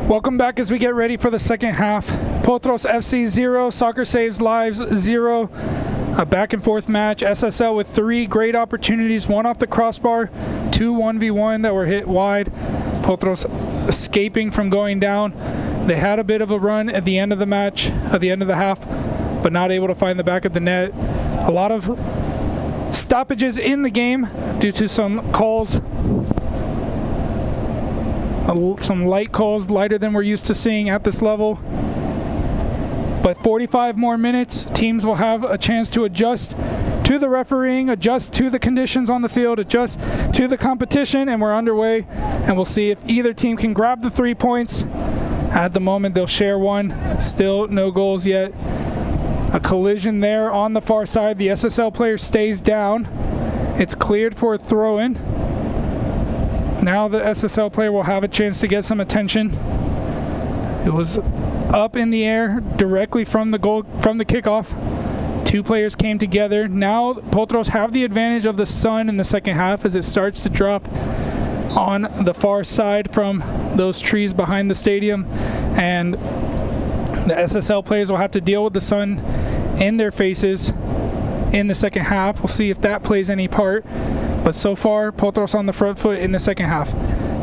Welcome back as we get ready for the second half. Potros FC 0, Soccer Saves Lives 0. A back and forth match. SSL with 3 great opportunities, 1 off the crossbar, 2 1v1 that were hit wide. Potros escaping from going down. They had a bit of a run at the end of the match, at the end of the half, but not able to find the back of the net. A lot of stoppages in the game due to some calls. Some light calls, lighter than we're used to seeing at this level. But 45 more minutes, teams will have a chance to adjust to the refereeing, adjust to the conditions on the field, adjust to the competition, and we're underway. And we'll see if either team can grab the 3 points. At the moment, they'll share 1. Still no goals yet. A collision there on the far side. The SSL player stays down. It's cleared for a throw-in. Now the SSL player will have a chance to get some attention. It was up in the air directly from the goal, from the kickoff. 2 players came together. Now Potros have the advantage of the sun in the second half as it starts to drop on the far side from those trees behind the stadium, and the SSL players will have to deal with the sun in their faces in the second half. We'll see if that plays any part. But so far, Potros on the front foot in the second half.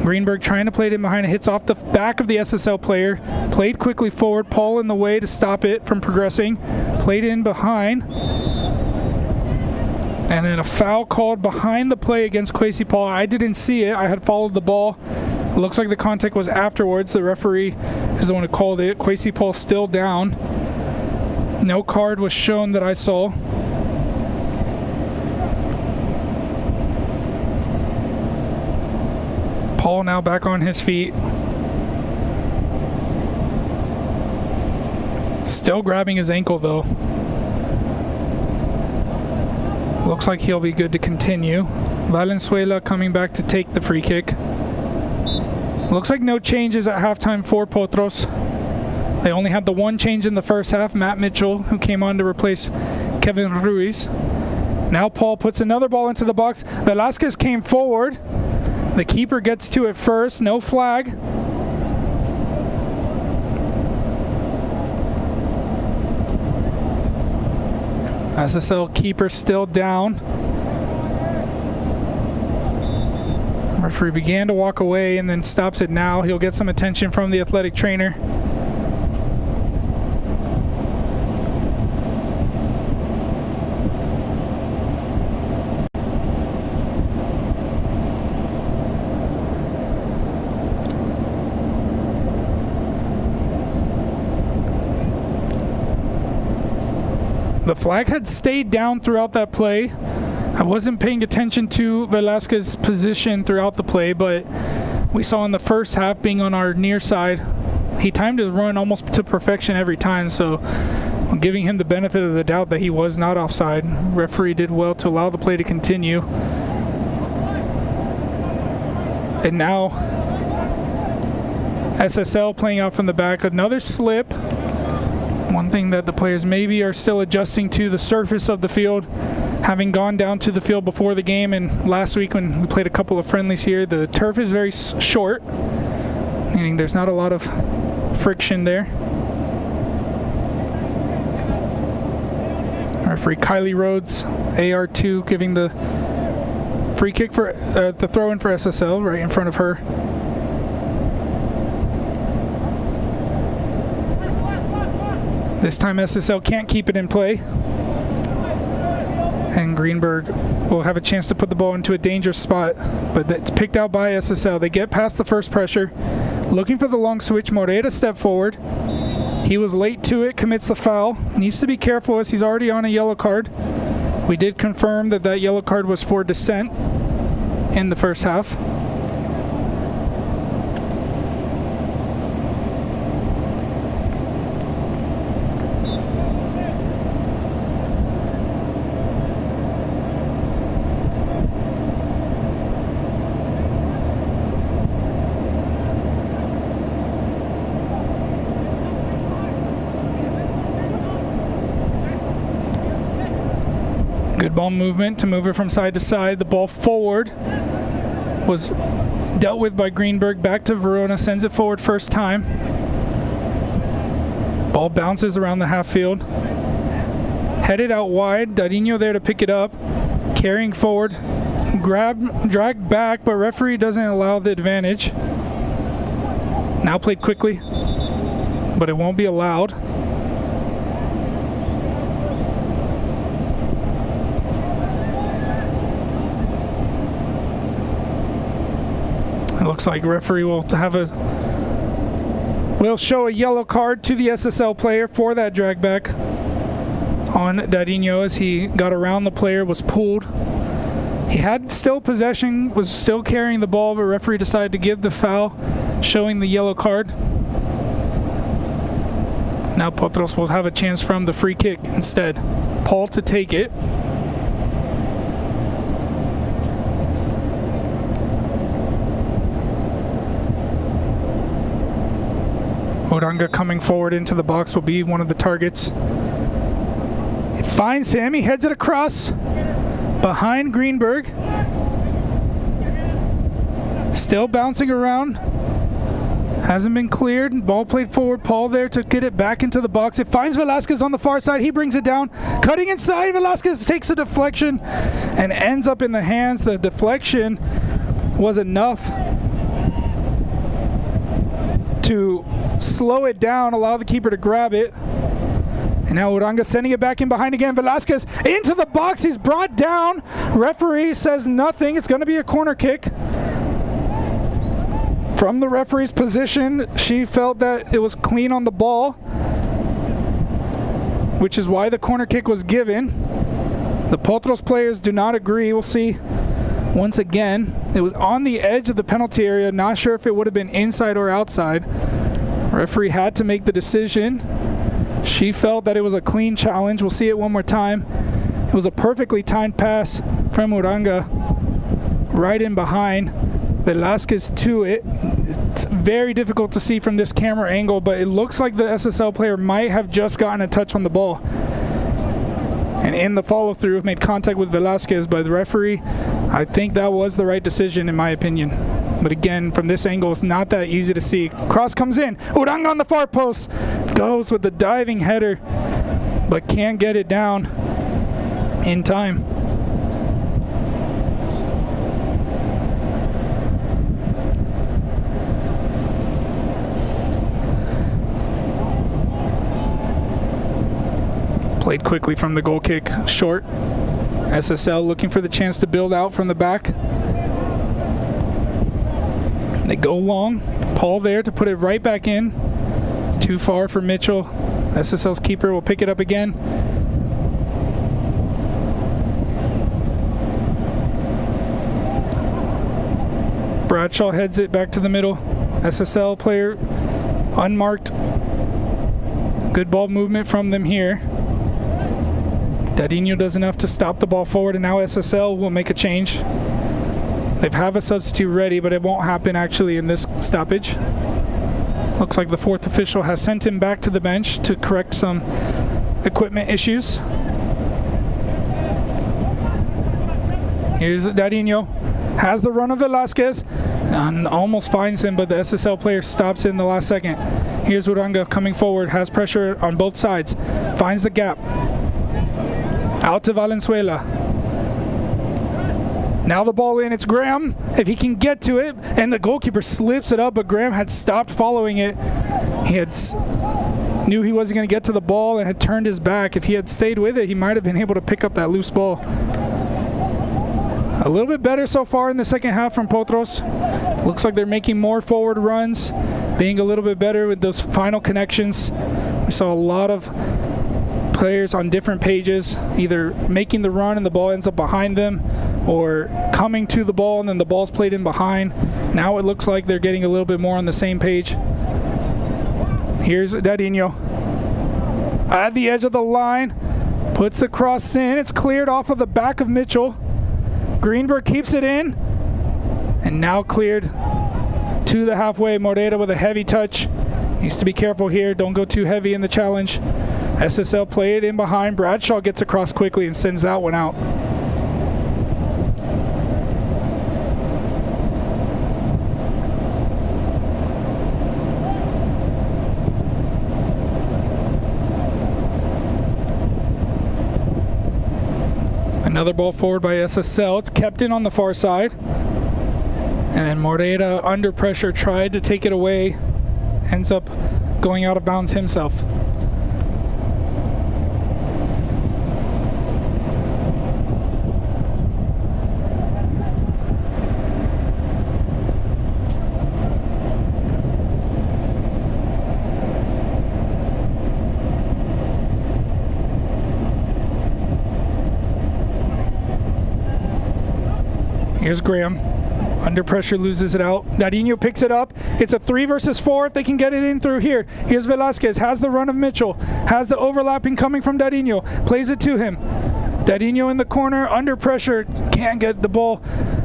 Greenberg trying to play it in behind. It hits off the back of the SSL player. Played quickly forward. Paul in the way to stop it from progressing. Played in behind. And then a foul called behind the play against Kwesi Paul. I didn't see it. I had followed the ball. It looks like the contact was afterwards. The referee is the one who called it. Kwesi Paul still down. No card was shown that I saw. Paul now back on his feet. Still grabbing his ankle though. Looks like he'll be good to continue. Valenzuela coming back to take the free kick. Looks like no changes at halftime for Potros. They only had the 1 change in the first half, Matt Mitchell, who came on to replace Kevin Ruiz. Now Paul puts another ball into the box. Velasquez came forward. The keeper gets to it first, no flag. SSL keeper still down. Referee began to walk away and then stops it now. He'll get some attention from the athletic trainer. The flag had stayed down throughout that play. I wasn't paying attention to Velasquez's position throughout the play, but we saw in the first half being on our near side, he timed his run almost to perfection every time, so I'm giving him the benefit of the doubt that he was not offside. Referee did well to allow the play to continue. And now SSL playing out from the back, another slip. One thing that the players maybe are still adjusting to, the surface of the field, having gone down to the field before the game, and last week when we played a couple of friendlies here, the turf is very short, meaning there's not a lot of friction there. Referee Kylie Rhodes, AR2, giving the free kick for the throw-in for SSL right in front of her. This time SSL can't keep it in play. And Greenberg will have a chance to put the ball into a dangerous spot, but it's picked out by SSL. They get past the first pressure. Looking for the long switch, Moreta step forward. He was late to it, commits the foul. Needs to be careful as he's already on a yellow card. We did confirm that that yellow card was for dissent in the first half. Good ball movement to move it from side to side. The ball forward was dealt with by Greenberg. Back to Verona, sends it forward first time. Ball bounces around the half field. Headed out wide, Dadinho there to pick it up. Carrying forward, dragged back, but referee doesn't allow the advantage. Now played quickly, but it won't be allowed. It looks like referee will show a yellow card to the SSL player for that drag back on Dadinho as he got around the player, was pulled. He had still possession, was still carrying the ball, but referee decided to give the foul, showing the yellow card. Now Potros will have a chance from the free kick instead. Paul to take it. Uranga coming forward into the box will be one of the targets. It finds him, he heads it across behind Greenberg. Still bouncing around. Hasn't been cleared. Ball played forward. Paul there to get it back into the box. It finds Velasquez on the far side. He brings it down. Cutting inside. Velasquez takes a deflection and ends up in the hands. The deflection was enough to slow it down, allow the keeper to grab it. And now Uranga sending it back in behind again. Velasquez into the box. He's brought down. Referee says nothing. It's going to be a corner kick. From the referee's position, she felt that it was clean on the ball, which is why the corner kick was given. The Potros players do not agree. We'll see. Once again, it was on the edge of the penalty area. Not sure if it would have been inside or outside. Referee had to make the decision. She felt that it was a clean challenge. We'll see it one more time. It was a perfectly timed pass from Uranga right in behind. Velasquez to it. It's very difficult to see from this camera angle, but it looks like the SSL player might have just gotten a touch on the ball. And in the follow-through, made contact with Velasquez, but the referee, I think that was the right decision in my opinion. But again, from this angle, it's not that easy to see. Cross comes in. Uranga on the far post. Goes with the diving header, but can't get it down in time. Played quickly from the goal kick, short. SSL looking for the chance to build out from the back. They go long. Paul there to put it right back in. It's too far for Mitchell. SSL's keeper will pick it up again. Bradshaw heads it back to the middle. SSL player unmarked. Good ball movement from them here. Dadinho does enough to stop the ball forward, and now SSL will make a change. They have a substitute ready, but it won't happen actually in this stoppage. Looks like the fourth official has sent him back to the bench to correct some equipment issues. Here's Dadinho. Has the run of Velasquez and almost finds him, but the SSL player stops it in the last second. Here's Uranga coming forward, has pressure on both sides, finds the gap. Out to Valenzuela. Now the ball in, it's Graham, if he can get to it, and the goalkeeper slips it up, but Graham had stopped following it. He knew he wasn't going to get to the ball and had turned his back. If he had stayed with it, he might have been able to pick up that loose ball. A little bit better so far in the second half from Potros. Looks like they're making more forward runs, being a little bit better with those final connections. We saw a lot of players on different pages, either making the run and the ball ends up behind them, or coming to the ball and then the ball's played in behind. Now it looks like they're getting a little bit more on the same page. Here's Dadinho. At the edge of the line, puts the cross in. It's cleared off of the back of Mitchell. Greenberg keeps it in, and now cleared to the halfway. Morera with a heavy touch. Needs to be careful here. Don't go too heavy in the challenge. SSL play it in behind. Bradshaw gets across quickly and sends that one out. Another ball forward by SSL. It's kept in on the far side. And then Morera, under pressure, tried to take it away. Ends up going out of bounds himself. Here's Graham. Under pressure, loses it out. Darinho picks it up. It's a 3 versus 4 if they can get it in through here. Here's Velasquez, has the run of Mitchell, has the overlapping coming from Darinho, plays it to him. Darinho in the corner, under pressure, can't get the ball,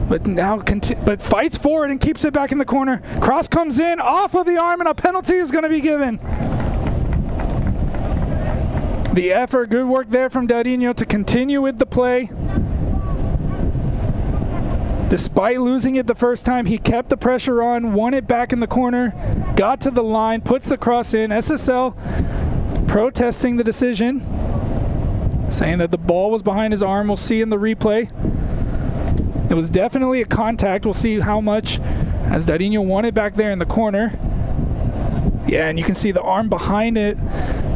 but now but fights for it and keeps it back in the corner. Cross comes in, off of the arm, and a penalty is going to be given. The effort, good work there from Darinho to continue with the play. Despite losing it the first time, he kept the pressure on, won it back in the corner, got to the line, puts the cross in. SSL protesting the decision, saying that the ball was behind his arm. We'll see in the replay. It was definitely a contact. We'll see how much, as Darinho won it back there in the corner. Yeah, and you can see the arm behind it.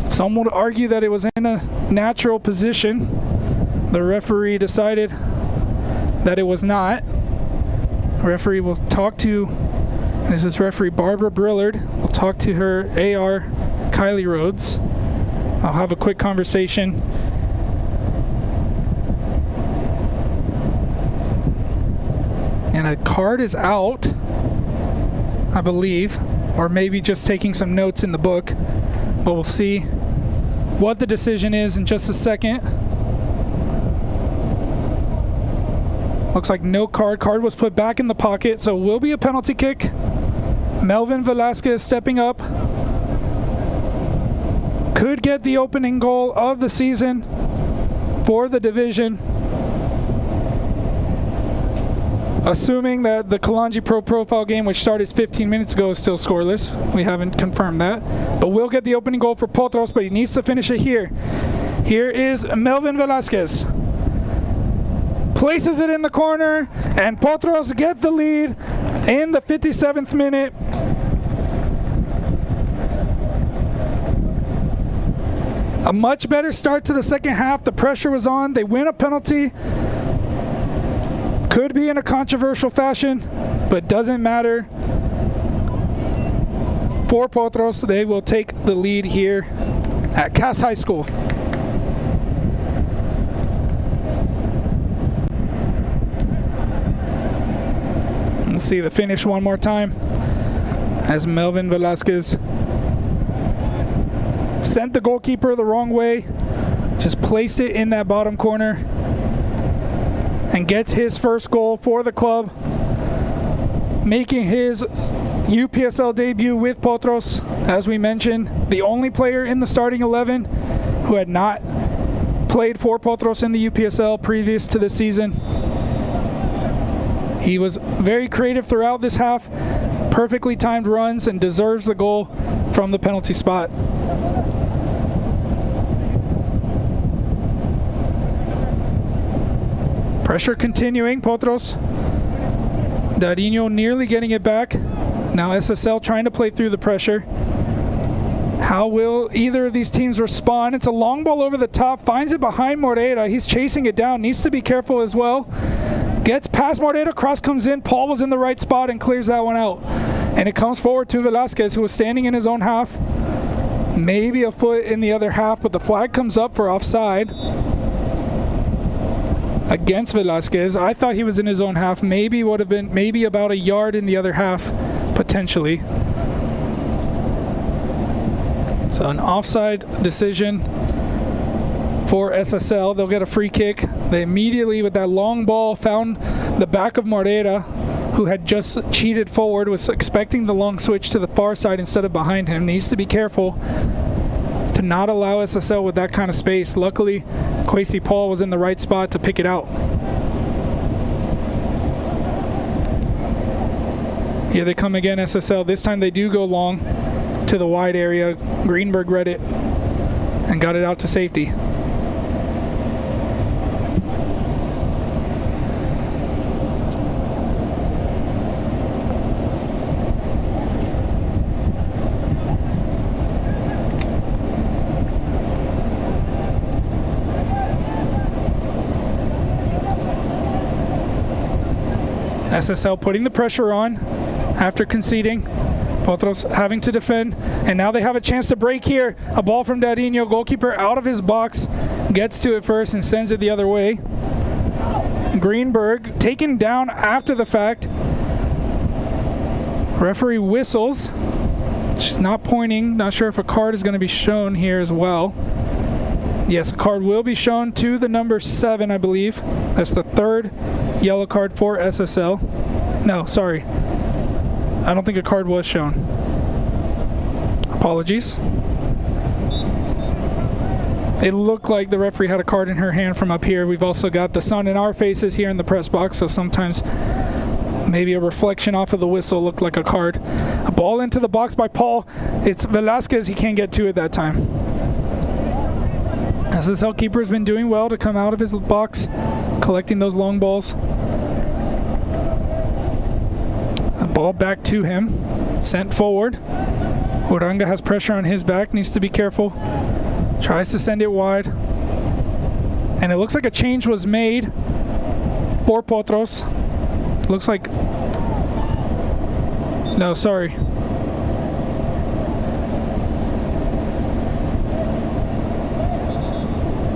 Some would argue that it was in a natural position. The referee decided that it was not. Referee will talk to, this is referee Barbara Brillard, will talk to her AR Kylie Rhodes. I'll have a quick conversation. And a card is out, I believe, or maybe just taking some notes in the book, but we'll see what the decision is in just a second. Looks like no card. Card was put back in the pocket, so will be a penalty kick. Melvin Velasquez stepping up. Could get the opening goal of the season for the division. Assuming that the Kalanji Pro Profile game, which started 15 minutes ago, is still scoreless. We haven't confirmed that. But we'll get the opening goal for Potros, but he needs to finish it here. Here is Melvin Velasquez. Places it in the corner, and Potros get the lead in the 57th minute. A much better start to the second half. The pressure was on. They win a penalty. Could be in a controversial fashion, but doesn't matter. For Potros, they will take the lead here at Cass High School. We'll see the finish one more time as Melvin Velasquez sent the goalkeeper the wrong way, just placed it in that bottom corner, and gets his first goal for the club, making his UPSL debut with Potros. As we mentioned, the only player in the starting 11 who had not played for Potros in the UPSL previous to the season. He was very creative throughout this half, perfectly timed runs, and deserves the goal from the penalty spot. Pressure continuing, Potros. Darinho nearly getting it back. Now SSL trying to play through the pressure. How will either of these teams respond? It's a long ball over the top, finds it behind Morera. He's chasing it down, needs to be careful as well. Gets past Morera, cross comes in, Paul was in the right spot and clears that one out. And it comes forward to Velasquez, who was standing in his own half. Maybe a foot in the other half, but the flag comes up for offside against Velasquez. I thought he was in his own half. Maybe would have been about a yard in the other half, potentially. So an offside decision for SSL. They'll get a free kick. They immediately, with that long ball, found the back of Morera, who had just cheated forward, was expecting the long switch to the far side instead of behind him. Needs to be careful to not allow SSL with that kind of space. Luckily, Kwesi Paul was in the right spot to pick it out. Here they come again, SSL. This time they do go long to the wide area. Greenberg read it and got it out to safety. SSL putting the pressure on after conceding. Potros having to defend, and now they have a chance to break here. A ball from Dadinho, goalkeeper out of his box, gets to it first and sends it the other way. Greenberg taken down after the fact. Referee whistles. She's not pointing. Not sure if a card is going to be shown here as well. Yes, a card will be shown to the number 7, I believe. That's the 3rd yellow card for SSL. No, sorry. I don't think a card was shown. Apologies. It looked like the referee had a card in her hand from up here. We've also got the sun in our faces here in the press box, so sometimes maybe a reflection off of the whistle looked like a card. A ball into the box by Paul. It's Velasquez. He can't get to it that time. SSL keeper has been doing well to come out of his box, collecting those long balls. A ball back to him, sent forward. Uranga has pressure on his back, needs to be careful. Tries to send it wide. And it looks like a change was made for Potros. It looks like... No, sorry.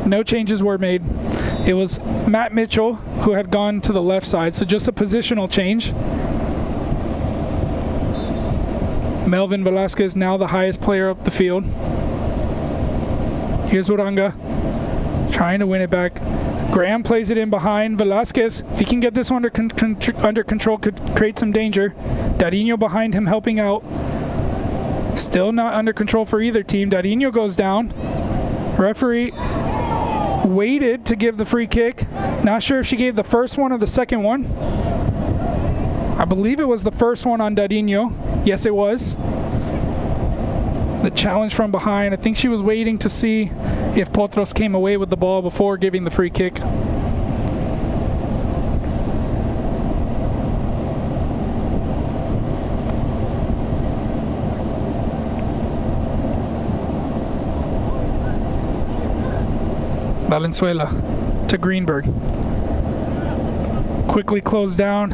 No changes were made. It was Matt Mitchell who had gone to the left side, so just a positional change. Melvin Velasquez now the highest player up the field. Here's Uranga trying to win it back. Graham plays it in behind Velasquez. If he can get this one under control, could create some danger. Dadinho behind him helping out. Still not under control for either team. Dadinho goes down. Referee waited to give the free kick. Not sure if she gave the first one or the second one. I believe it was the first one on Dadinho. Yes, it was. The challenge from behind. I think she was waiting to see if Potros came away with the ball before giving the free kick. Valenzuela to Greenberg. Quickly closed down.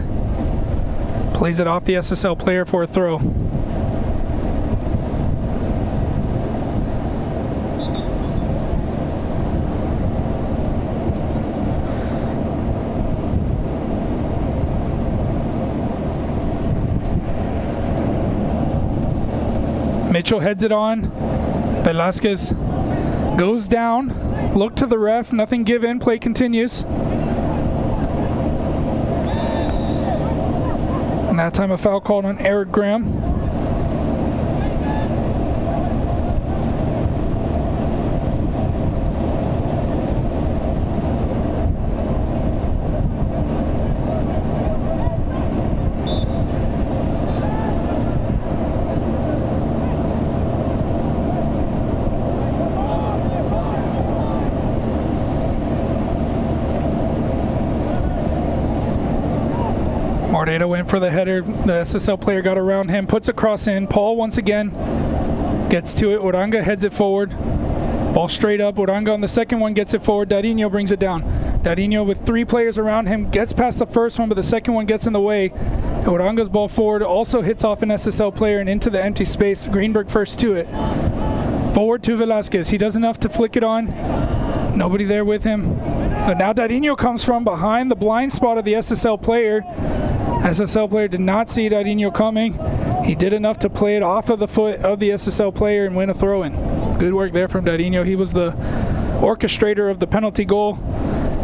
Plays it off the SSL player for a throw. Mitchell heads it on. Velasquez goes down. Look to the ref. Nothing given. Play continues. And that time a foul called on Eric Graham. Moreta went for the header. The SSL player got around him, puts a cross in. Paul once again gets to it. Uranga heads it forward. Ball straight up. Uranga on the second one gets it forward. Dadinho brings it down. Dadinho with 3 players around him gets past the first one, but the second one gets in the way. Uranga's ball forward also hits off an SSL player and into the empty space. Greenberg first to it. Forward to Velasquez. He does enough to flick it on. Nobody there with him. But now Dadinho comes from behind the blind spot of the SSL player. SSL player did not see Dadinho coming. He did enough to play it off of the foot of the SSL player and win a throw-in. Good work there from Dadinho. He was the orchestrator of the penalty goal.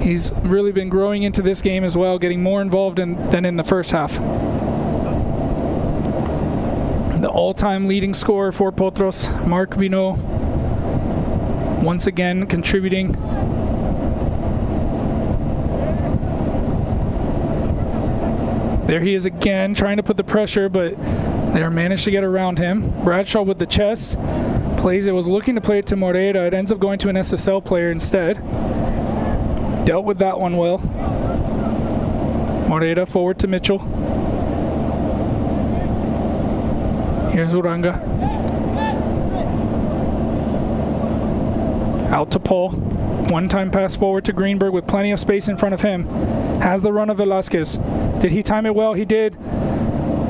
He's really been growing into this game as well, getting more involved than in the first half. The all-time leading scorer for Potros, Mark Bino, once again contributing. There he is again, trying to put the pressure, but they managed to get around him. Bradshaw with the chest. Plays it, was looking to play it to Moreta. It ends up going to an SSL player instead. Dealt with that one well. Moreta forward to Mitchell. Here's Uranga. Out to Paul. One-time pass forward to Greenberg with plenty of space in front of him. Has the run of Velasquez. Did he time it well? He did.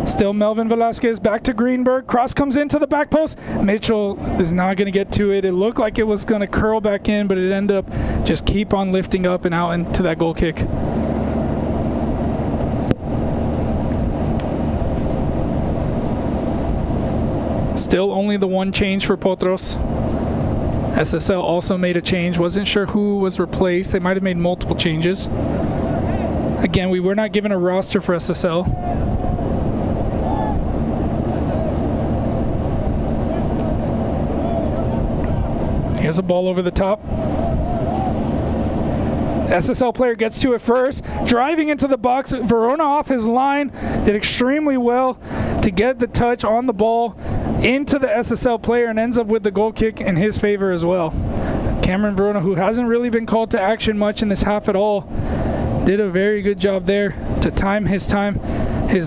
Still Melvin Velasquez, back to Greenberg. Cross comes into the back post. Mitchell is not going to get to it. It looked like it was going to curl back in, but it ended up just keep on lifting up and out into that goal kick. Still only the one change for Potros. SSL also made a change. Wasn't sure who was replaced. They might have made multiple changes. Again, we were not given a roster for SSL. Here's a ball over the top. SSL player gets to it first, driving into the box. Verona off his line, did extremely well to get the touch on the ball into the SSL player and ends up with the goal kick in his favor as well. Cameron Verona, who hasn't really been called to action much in this half at all, did a very good job there to time his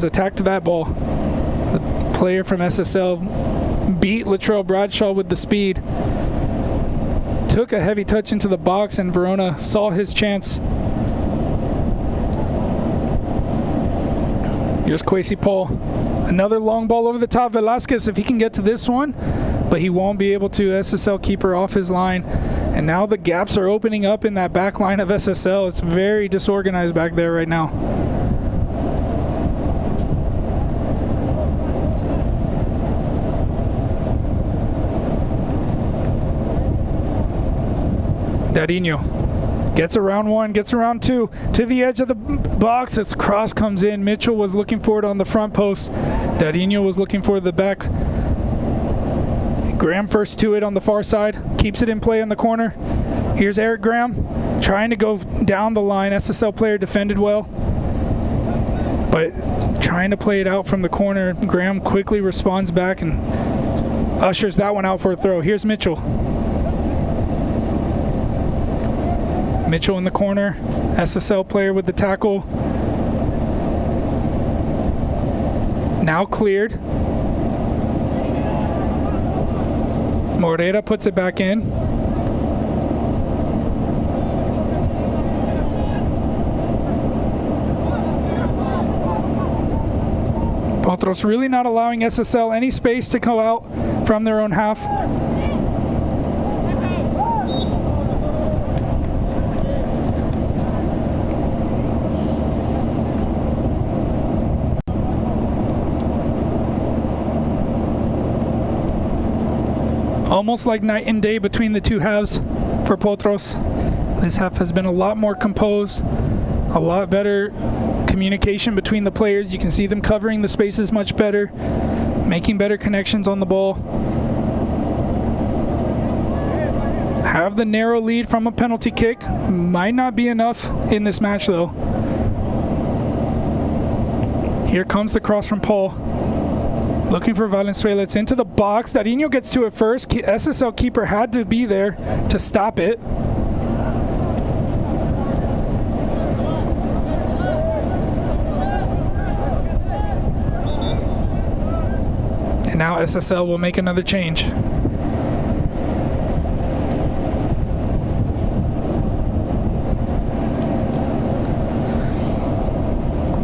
attack to that ball. The player from SSL beat Latrell Bradshaw with the speed. Took a heavy touch into the box and Verona saw his chance. Here's Kwesi Paul. Another long ball over the top. Velasquez, if he can get to this one, but he won't be able to. SSL keeper off his line. And now the gaps are opening up in that back line of SSL. It's very disorganized back there right now. Dadinho gets around one, gets around two, to the edge of the box. Its cross comes in. Mitchell was looking for it on the front post. Dadinho was looking for the back. Graham first to it on the far side, keeps it in play in the corner. Here's Eric Graham trying to go down the line. SSL player defended well, but trying to play it out from the corner. Graham quickly responds back and ushers that one out for a throw. Here's Mitchell. Mitchell in the corner, SSL player with the tackle. Now cleared. Morera puts it back in. Potros really not allowing SSL any space to go out from their own half. Almost like night and day between the two halves for Potros. This half has been a lot more composed, a lot better communication between the players. You can see them covering the spaces much better, making better connections on the ball. Have the narrow lead from a penalty kick. Might not be enough in this match though. Here comes the cross from Paul. Looking for Valenzuela. It's into the box. Dadinho gets to it first. SSL keeper had to be there to stop it. And now SSL will make another change.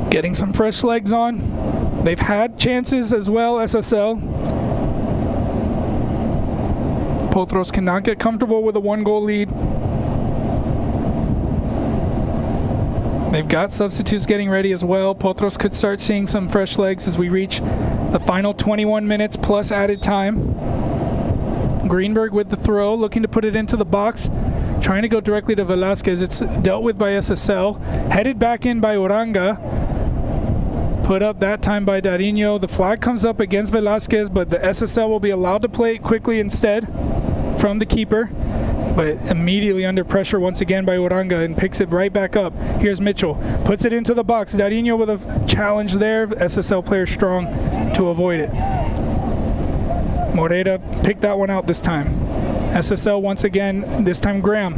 Getting some fresh legs on. They've had chances as well, SSL. Potros cannot get comfortable with a one-goal lead. They've got substitutes getting ready as well. Potros could start seeing some fresh legs as we reach the final 21 minutes plus added time. Greenberg with the throw, looking to put it into the box. Trying to go directly to Velasquez. It's dealt with by SSL. Headed back in by Uranga. Put up that time by Dadinho. The flag comes up against Velasquez, but the SSL will be allowed to play it quickly instead from the keeper. But immediately under pressure once again by Uranga and picks it right back up. Here's Mitchell. Puts it into the box. Dadinho with a challenge there. SSL player strong to avoid it. Morera picked that one out this time. SSL once again, this time Graham.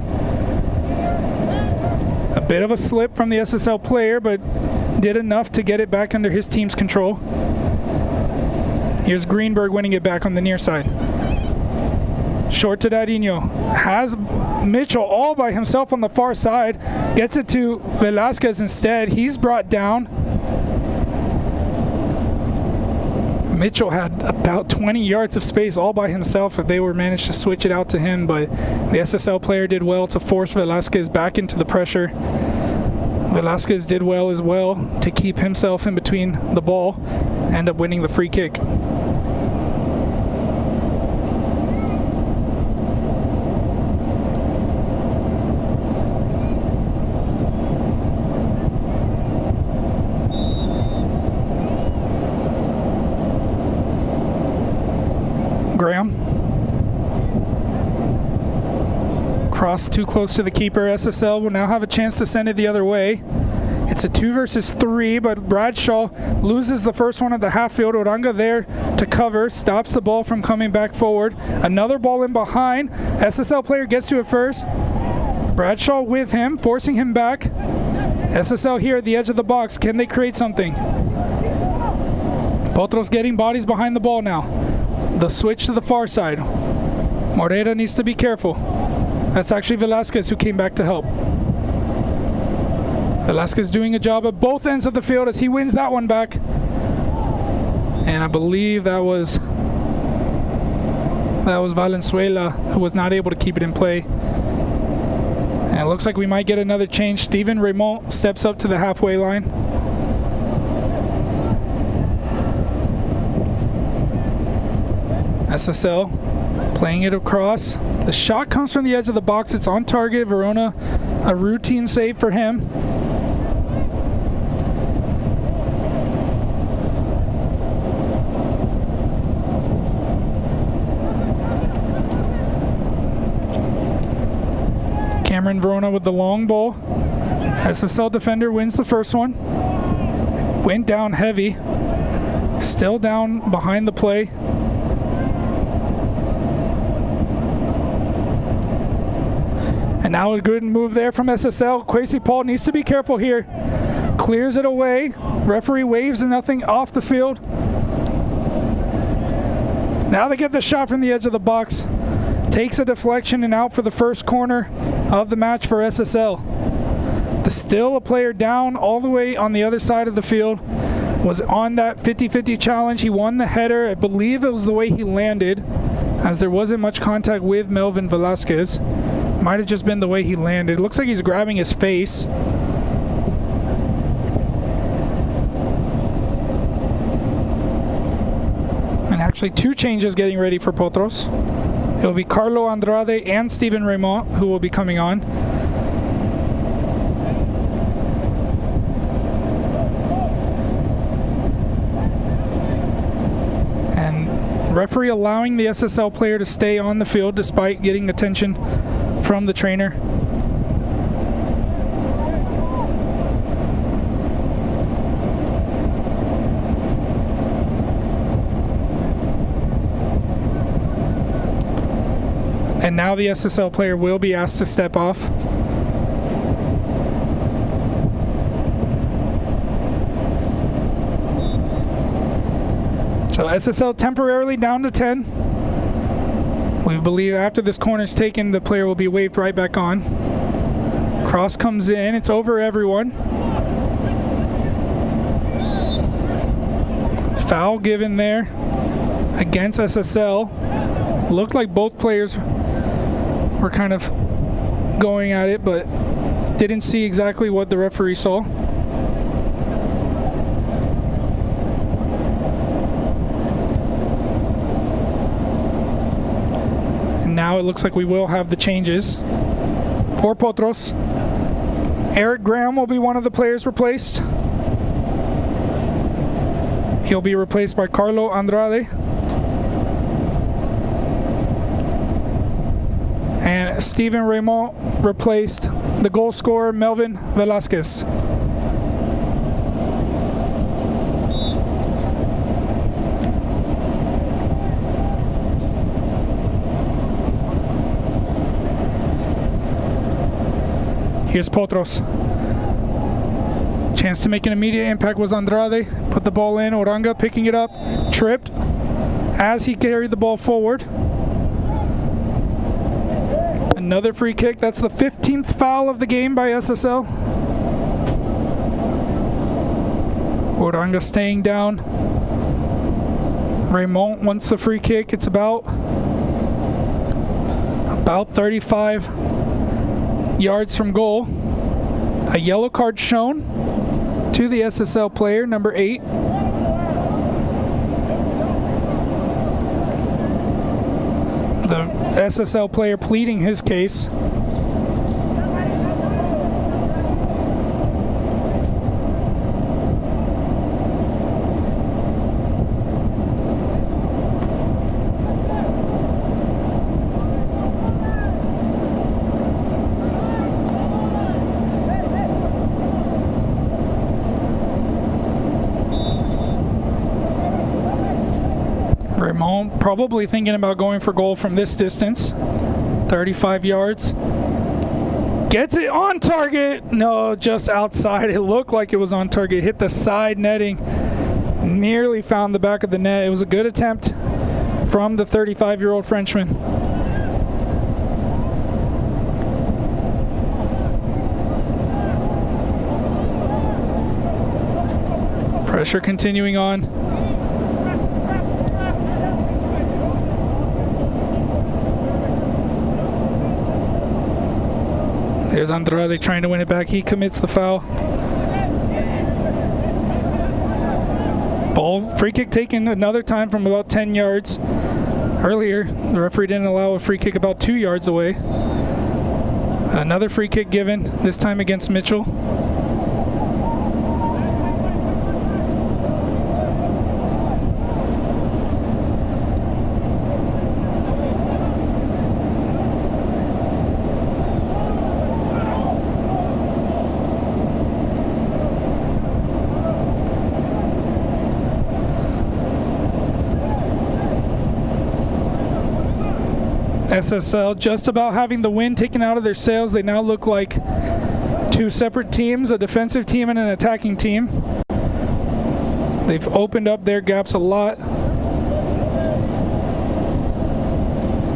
A bit of a slip from the SSL player, but did enough to get it back under his team's control. Here's Greenberg winning it back on the near side. Short to Dadinho. Has Mitchell all by himself on the far side. Gets it to Velasquez instead. He's brought down. Mitchell had about 20 yards of space all by himself if they were managed to switch it out to him, but the SSL player did well to force Velasquez back into the pressure. Velasquez did well as well to keep himself in between the ball, end up winning the free kick. Graham. Cross too close to the keeper. SSL will now have a chance to send it the other way. It's a 2 versus 3, but Bradshaw loses the first one at the half field. Oranga there to cover, stops the ball from coming back forward. Another ball in behind. SSL player gets to it first. Bradshaw with him, forcing him back. SSL here at the edge of the box. Can they create something? Potros getting bodies behind the ball now. The switch to the far side. Morera needs to be careful. That's actually Velasquez who came back to help. Velasquez doing a job at both ends of the field as he wins that one back. And I believe that was Valenzuela who was not able to keep it in play. And it looks like we might get another change. Steven Raymond steps up to the halfway line. SSL playing it across. The shot comes from the edge of the box. It's on target. Verona, a routine save for him. Cameron Verona with the long ball. SSL defender wins the first one. Went down heavy. Still down behind the play. And now a good move there from SSL. Kwesi Paul needs to be careful here. Clears it away. Referee waves and nothing off the field. Now they get the shot from the edge of the box. Takes a deflection and out for the first corner of the match for SSL. Still a player down all the way on the other side of the field. Was on that 50-50 challenge. He won the header. I believe it was the way he landed, as there wasn't much contact with Melvin Velasquez. Might have just been the way he landed. Looks like he's grabbing his face. And actually 2 changes getting ready for Potros. It will be Carlo Andrade and Steven Raymond who will be coming on. And referee allowing the SSL player to stay on the field despite getting attention from the trainer. And now the SSL player will be asked to step off. So SSL temporarily down to 10. We believe after this corner is taken, the player will be waved right back on. Cross comes in. It's over everyone. Foul given there against SSL. Looked like both players were kind of going at it, but didn't see exactly what the referee saw. Now it looks like we will have the changes for Potros. Eric Graham will be one of the players replaced. He'll be replaced by Carlo Andrade. And Steven Raymond replaced the goal scorer Melvin Velasquez. Here's Potros. Chance to make an immediate impact was Andrade. Put the ball in. Oranga picking it up. Tripped as he carried the ball forward. Another free kick. That's the 15th foul of the game by SSL. Oranga staying down. Raymond wants the free kick. It's about 35 yards from goal. A yellow card shown to the SSL player, number 8. The SSL player pleading his case. Raymond probably thinking about going for goal from this distance. 35 yards. Gets it on target. No, just outside. It looked like it was on target. Hit the side netting. Nearly found the back of the net. It was a good attempt from the 35-year-old Frenchman. Pressure continuing on. There's Andrade trying to win it back. He commits the foul. Free kick taken another time from about 10 yards. Earlier, the referee didn't allow a free kick about 2 yards away. Another free kick given, this time against Mitchell. SSL just about having the wind taken out of their sails. They now look like two separate teams, a defensive team and an attacking team. They've opened up their gaps a lot.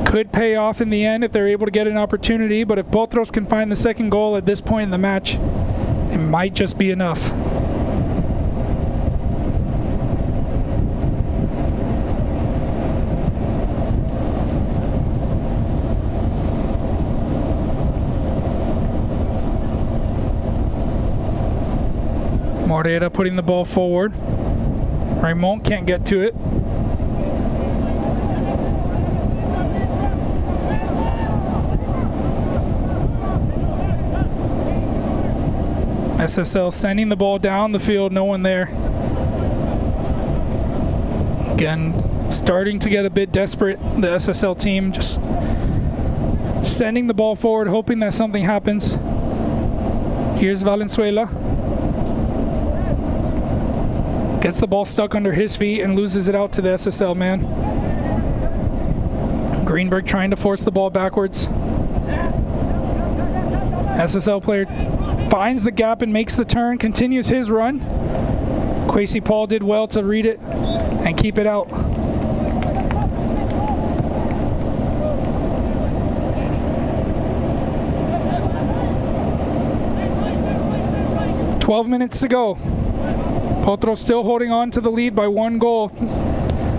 Could pay off in the end if they're able to get an opportunity, but if Potros can find the second goal at this point in the match, it might just be enough. Moreira putting the ball forward. Raymond can't get to it. SSL sending the ball down the field, no one there. Again, starting to get a bit desperate, the SSL team, just sending the ball forward, hoping that something happens. Here's Valenzuela. Gets the ball stuck under his feet and loses it out to the SSL man. Greenberg trying to force the ball backwards. SSL player finds the gap and makes the turn, continues his run. Kwesi Paul did well to read it and keep it out. "12 minutes to go. Potros still holding on to the lead by 1 goal.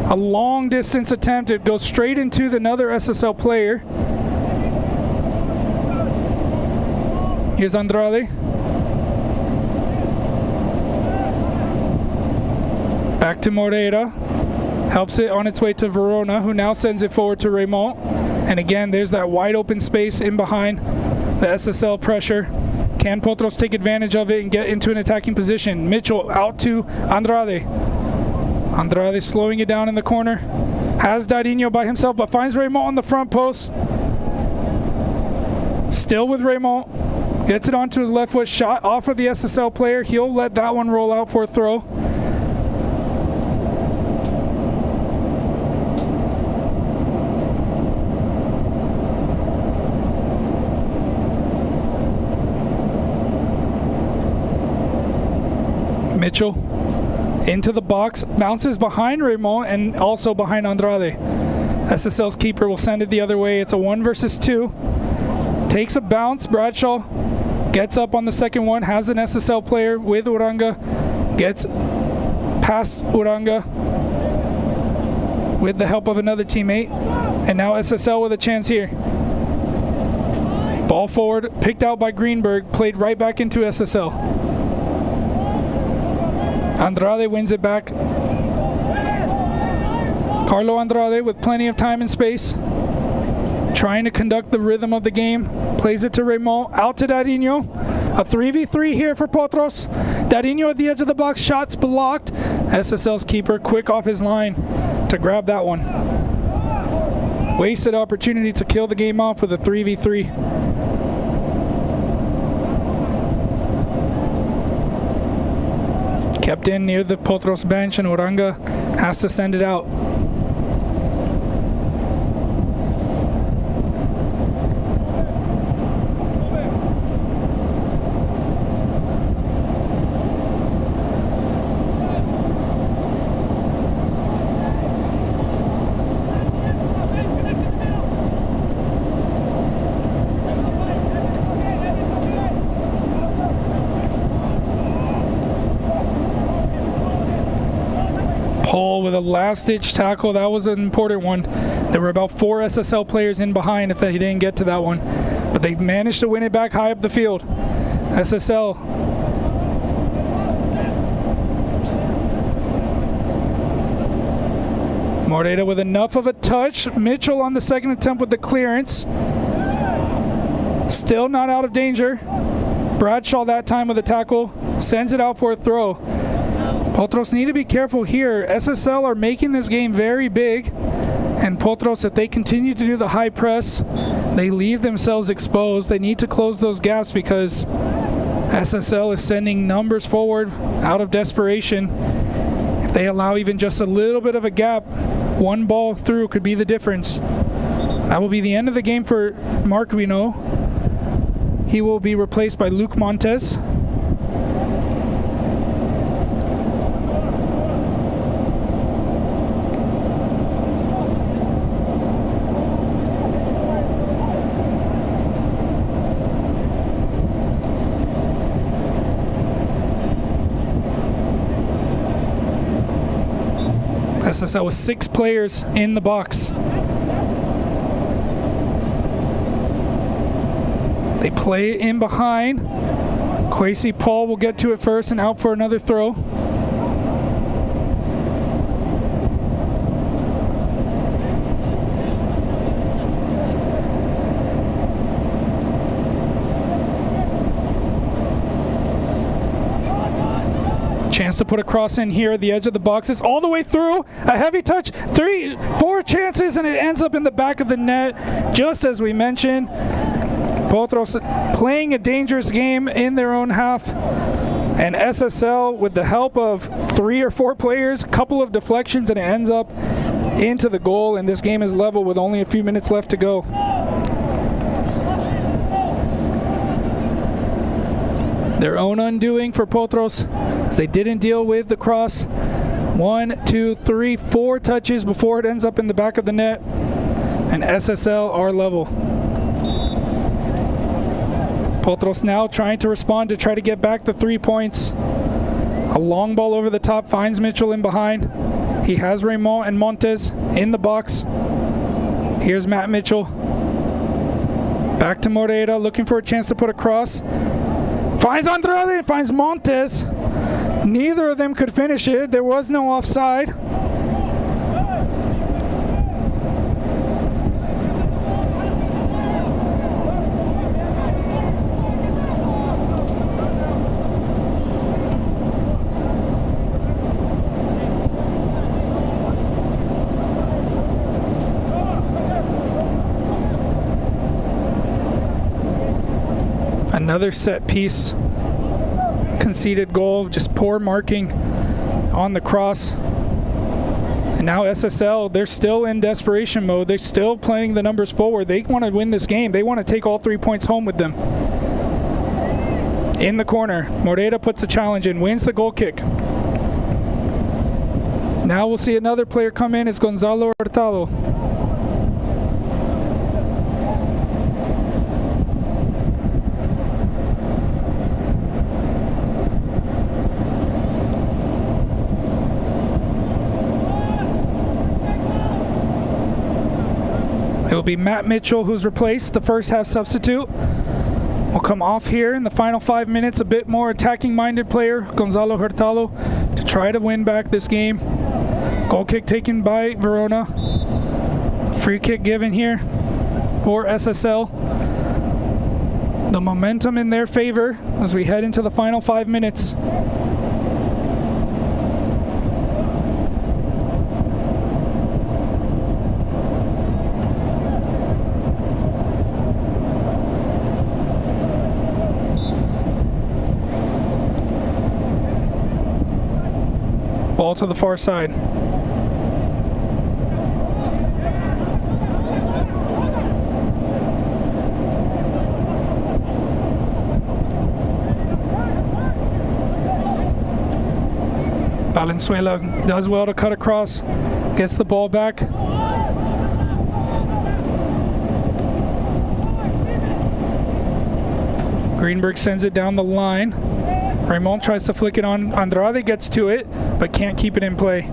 A long distance attempt. It goes straight into another SSL player. Here's Andrade. Back to Moreira. Helps it on its way to Verona, who now sends it forward to Raymond. And again, there's that wide open space in behind the SSL pressure. Can Potros take advantage of it and get into an attacking position? Mitchell out to Andrade. Andrade slowing it down in the corner. Has Dadinho by himself, but finds Raymond on the front post. Still with Raymond. Gets it onto his left foot. Shot off of the SSL player. He'll let that one roll out for a throw. Mitchell into the box, bounces behind Raymond and also behind Andrade. SSL's keeper will send it the other way. It's a 1 versus 2. Takes a bounce. Bradshaw gets up on the second one, has an SSL player with Uranga, gets past Uranga with the help of another teammate, and now SSL with a chance here. Ball forward, picked out by Greenberg, played right back into SSL. Andrade wins it back. Carlo Andrade with plenty of time and space, trying to conduct the rhythm of the game. Plays it to Raymond, out to Darinho. A 3v3 here for Potros. Darinho at the edge of the box, shots blocked. SSL's keeper quick off his line to grab that one. Wasted opportunity to kill the game off with a 3v3. Kept in near the Potros bench, and Uranga has to send it out. Paul with a last-ditch tackle. That was an important one. There were about 4 SSL players in behind if they didn't get to that one. But they managed to win it back high up the field. SSL. Moreta with enough of a touch. Mitchell on the second attempt with the clearance. Still not out of danger. Bradshaw that time with a tackle. Sends it out for a throw. Potros need to be careful here. SSL are making this game very big, and Potros, if they continue to do the high press, they leave themselves exposed. They need to close those gaps because SSL is sending numbers forward out of desperation. If they allow even just a little bit of a gap, one ball through could be the difference. That will be the end of the game for Mark Reno. He will be replaced by Luke Montes. SSL with 6 players in the box. They play it in behind. Kwesi Paul will get to it first and out for another throw. Chance to put a cross in here at the edge of the box. It's all the way through. A heavy touch. 3, 4 chances, and it ends up in the back of the net. Just as we mentioned, Potros playing a dangerous game in their own half. And SSL, with the help of 3 or 4 players, a couple of deflections, and it ends up into the goal. And this game is level with only a few minutes left to go. Their own undoing for Potros, as they didn't deal with the cross. 1, 2, 3, 4 touches before it ends up in the back of the net, and SSL are level. Potros now trying to respond to try to get back the 3 points. A long ball over the top finds Mitchell in behind. He has Raymond and Montes in the box. Here's Matt Mitchell. Back to Moreta, looking for a chance to put a cross. Finds Andrade, finds Montes. Neither of them could finish it. There was no offside. Another set piece conceded goal, just poor marking on the cross. And now SSL, they're still in desperation mode. They're still playing the numbers forward. They want to win this game. They want to take all 3 points home with them. In the corner, Moreta puts a challenge in, wins the goal kick. Now we'll see another player come in. It's Gonzalo Hurtado. It will be Matt Mitchell who's replaced, the first half substitute. Will come off here in the final 5 minutes, a bit more attacking-minded player, Gonzalo Hurtado, to try to win back this game. Goal kick taken by Verona. Free kick given here for SSL. The momentum in their favor as we head into the final 5 minutes. Ball to the far side. Valenzuela does well to cut across, gets the ball back. Greenberg sends it down the line. Raymond tries to flick it on. Andrade gets to it, but can't keep it in play.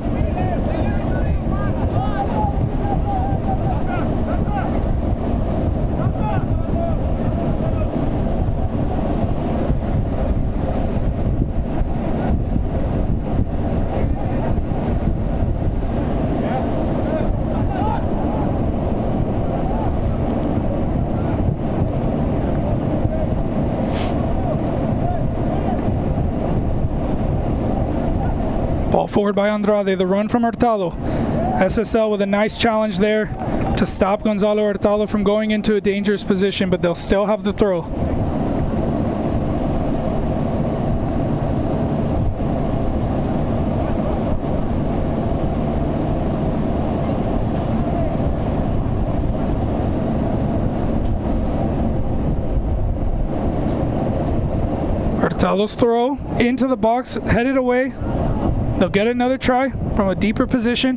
Ball forward by Andrade, the run from Hurtado. SSL with a nice challenge there to stop Gonzalo Hurtado from going into a dangerous position, but they'll still have the throw. Hurtado's throw into the box, headed away. They'll get another try from a deeper position.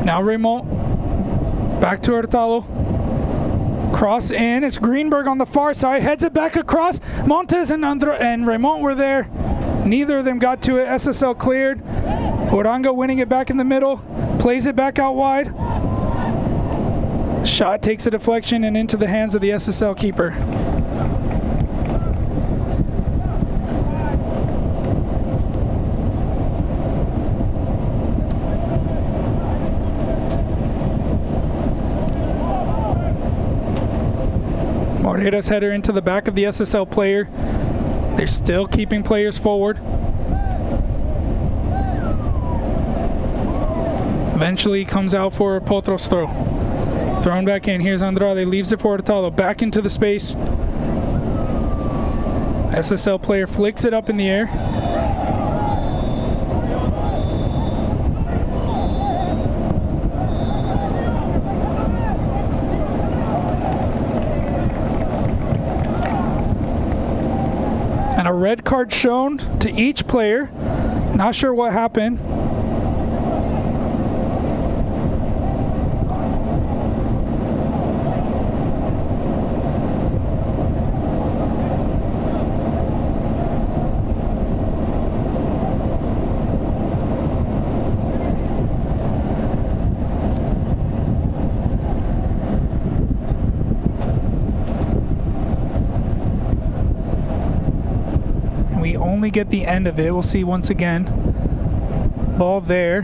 Now Raymond, back to Hurtado. Cross in, it's Greenberg on the far side, heads it back across. Montes and Raymond were there. Neither of them got to it. SSL cleared. Oranga winning it back in the middle, plays it back out wide. Shot takes a deflection and into the hands of the SSL keeper. Moreira's header into the back of the SSL player. They're still keeping players forward. Eventually comes out for Potros throw. Thrown back in. Here's Andrade. Leaves it for Hurtado. Back into the space. SSL player flicks it up in the air. And a red card shown to each player. Not sure what happened. We only get the end of it. We'll see once again. Ball there.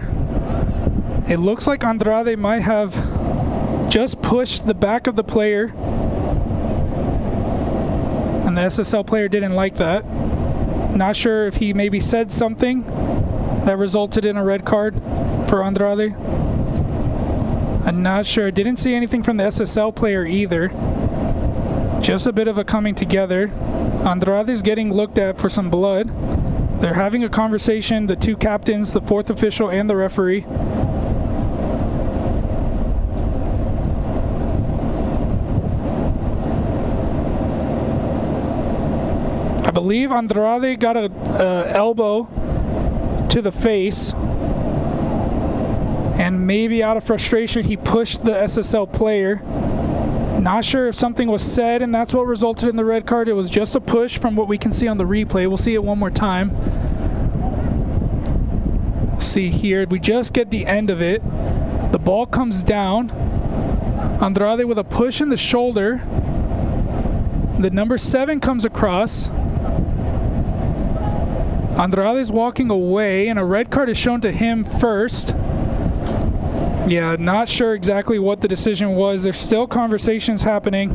It looks like Andrade might have just pushed the back of the player, and the SSL player didn't like that. Not sure if he maybe said something that resulted in a red card for Andrade. I'm not sure. Didn't see anything from the SSL player either. Just a bit of a coming together. Andrade's getting looked at for some blood. They're having a conversation, the two captains, the fourth official, and the referee. I believe Andrade got a elbow to the face, and maybe out of frustration he pushed the SSL player. Not sure if something was said and that's what resulted in the red card. It was just a push from what we can see on the replay. We'll see it one more time. See here, we just get the end of it. The ball comes down. Andrade with a push in the shoulder. The number 7 comes across. Andrade's walking away, and a red card is shown to him first. Yeah, not sure exactly what the decision was. There's still conversations happening.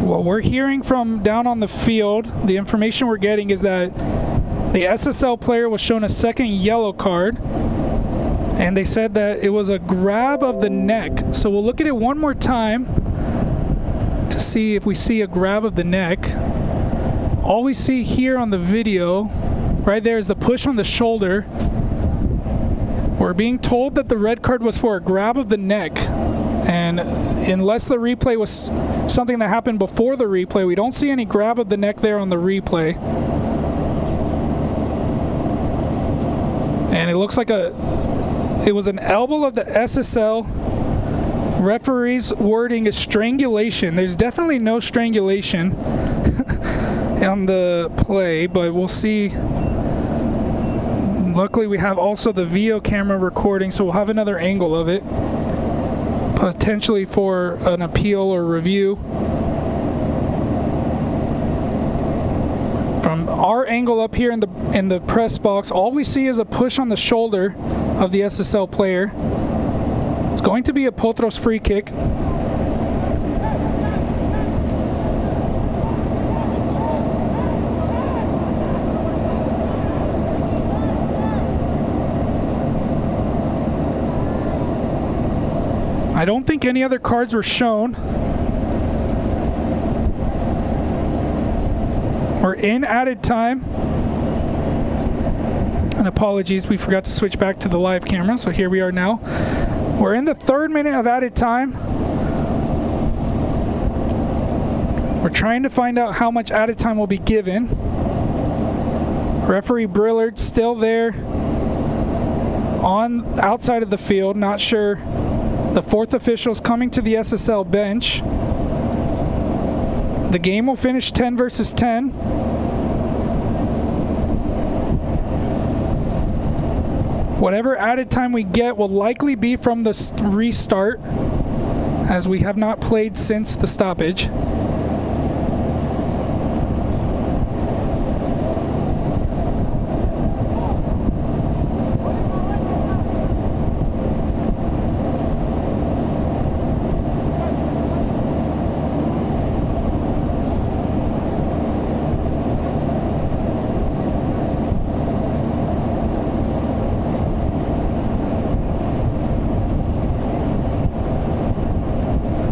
What we're hearing from down on the field, the information we're getting is that the SSL player was shown a second yellow card, and they said that it was a grab of the neck. So we'll look at it one more time to see if we see a grab of the neck. All we see here on the video right there is the push on the shoulder. We're being told that the red card was for a grab of the neck, and unless the replay was something that happened before the replay, we don't see any grab of the neck there on the replay. And it looks like it was an elbow of the SSL. Referee's wording is strangulation. There's definitely no strangulation on the play, but we'll see. Luckily, we have also the video camera recording, so we'll have another angle of it, potentially for an appeal or review. From our angle up here in the press box, all we see is a push on the shoulder of the SSL player. It's going to be a Potros free kick. I don't think any other cards were shown. We're in added time. And apologies, we forgot to switch back to the live camera, so here we are now. We're in the 3rd minute of added time. We're trying to find out how much added time will be given. Referee Brillard still there on outside of the field, not sure. The 4th official is coming to the SSL bench. The game will finish 10 versus 10. Whatever added time we get will likely be from the restart, as we have not played since the stoppage.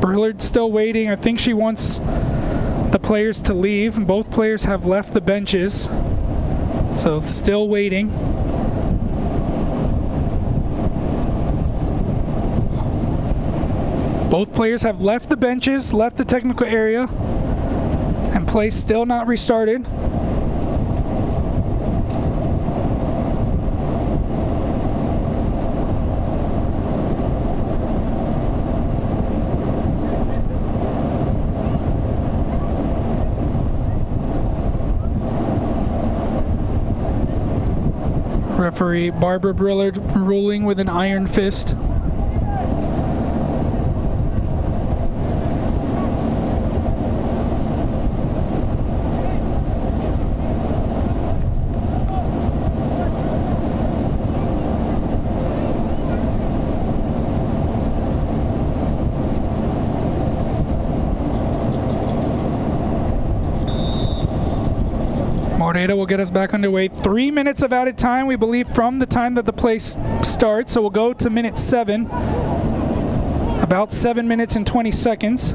Brillard's still waiting. I think she wants the players to leave. Both players have left the benches, so still waiting. Both players have left the benches, left the technical area, and play still not restarted. Referee Barbara Brillard ruling with an iron fist. Moreta will get us back underway. 3 minutes of added time, we believe, from the time that the play starts. So we'll go to minute 7. About 7 minutes and 20 seconds.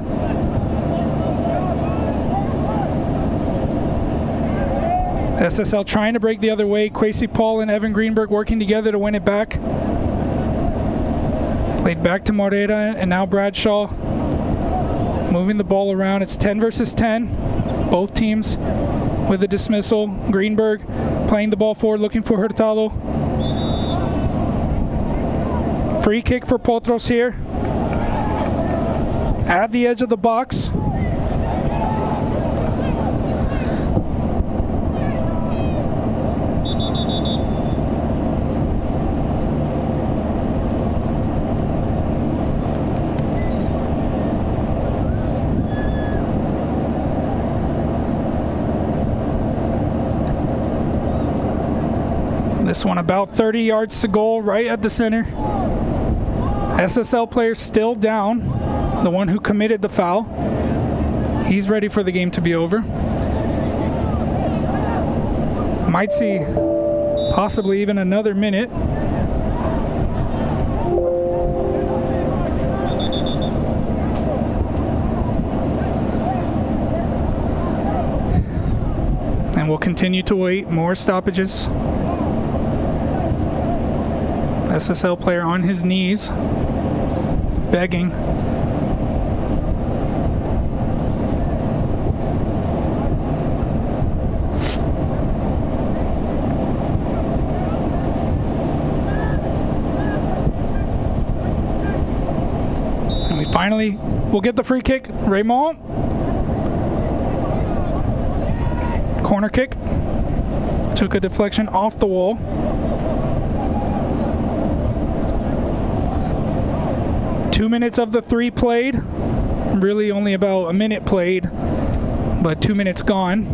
SSL trying to break the other way. Kwesi Paul and Evan Greenberg working together to win it back. Played back to Moreta, and now Bradshaw moving the ball around. It's 10 versus 10. Both teams with a dismissal. Greenberg playing the ball forward, looking for Hurtado. Free kick for Potros here. At the edge of the box. This one about 30 yards to goal, right at the center. SSL player still down, the one who committed the foul. He's ready for the game to be over. Might see possibly even another minute. And we'll continue to wait. More stoppages. SSL player on his knees, begging. And we finally will get the free kick. Raymond. Corner kick. Took a deflection off the wall. Two minutes of the 3 played. Really only about a minute played, but 2 minutes gone.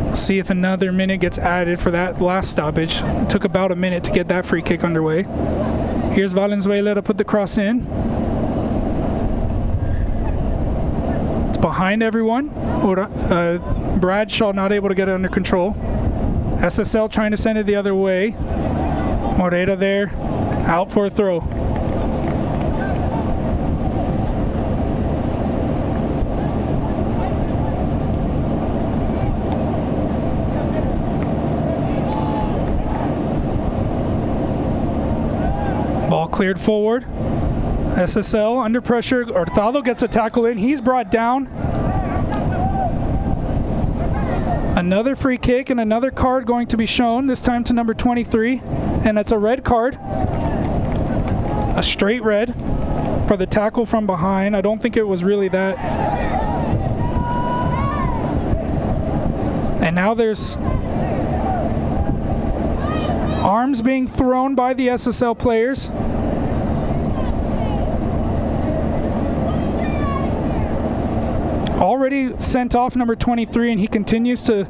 We'll see if another minute gets added for that last stoppage. It took about a minute to get that free kick underway. Here's Valenzuela to put the cross in. It's behind everyone. Bradshaw not able to get it under control. SSL trying to send it the other way. Moreta there, out for a throw. Ball cleared forward. SSL under pressure. Hurtado gets a tackle in. He's brought down. Another free kick and another card going to be shown, this time to number 23. And that's a red card. A straight red for the tackle from behind. I don't think it was really that. And now there's arms being thrown by the SSL players. Already sent off number 23, and he continues to,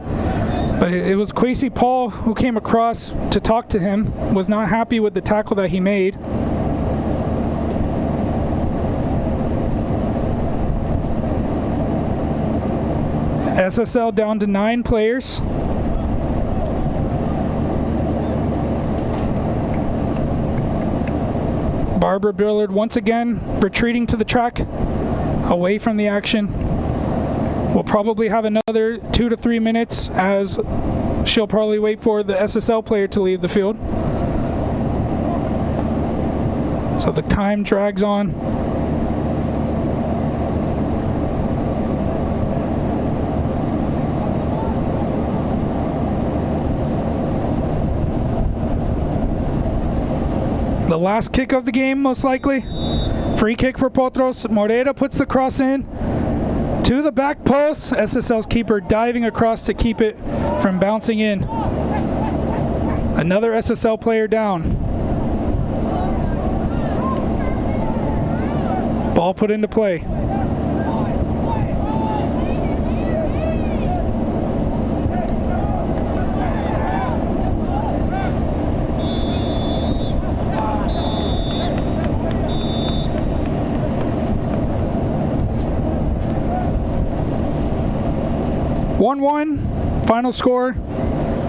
but it was Kwesi Paul who came across to talk to him, was not happy with the tackle that he made. SSL down to 9 players. Barbara Billard once again retreating to the track, away from the action. We'll probably have another 2 to 3 minutes as she'll probably wait for the SSL player to leave the field. So the time drags on. The last kick of the game, most likely. Free kick for Potros. Moreta puts the cross in to the back post. SSL's keeper diving across to keep it from bouncing in. Another SSL player down. Ball put into play. Final score.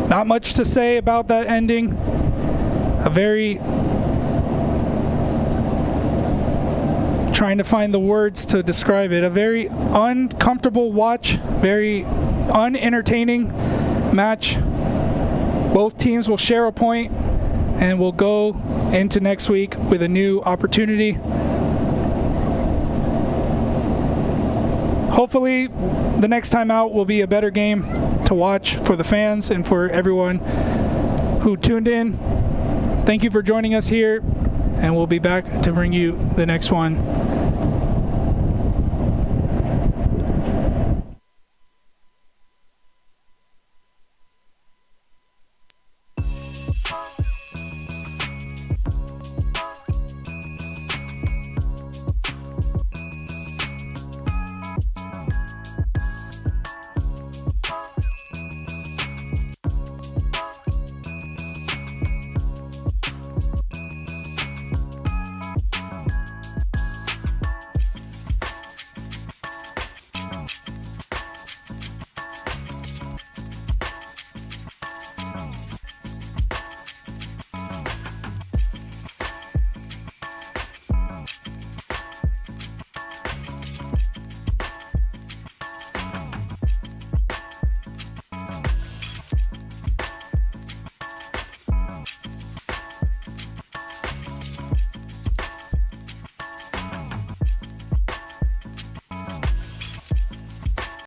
Not much to say about that ending. A very, trying to find the words to describe it, a very uncomfortable watch, very unentertaining match. Both teams will share a point and will go into next week with a new opportunity. hopefully the next time out will be a better game to watch for the fans and for everyone who tuned in. Thank you for joining us here, and we'll be back to bring you the next one.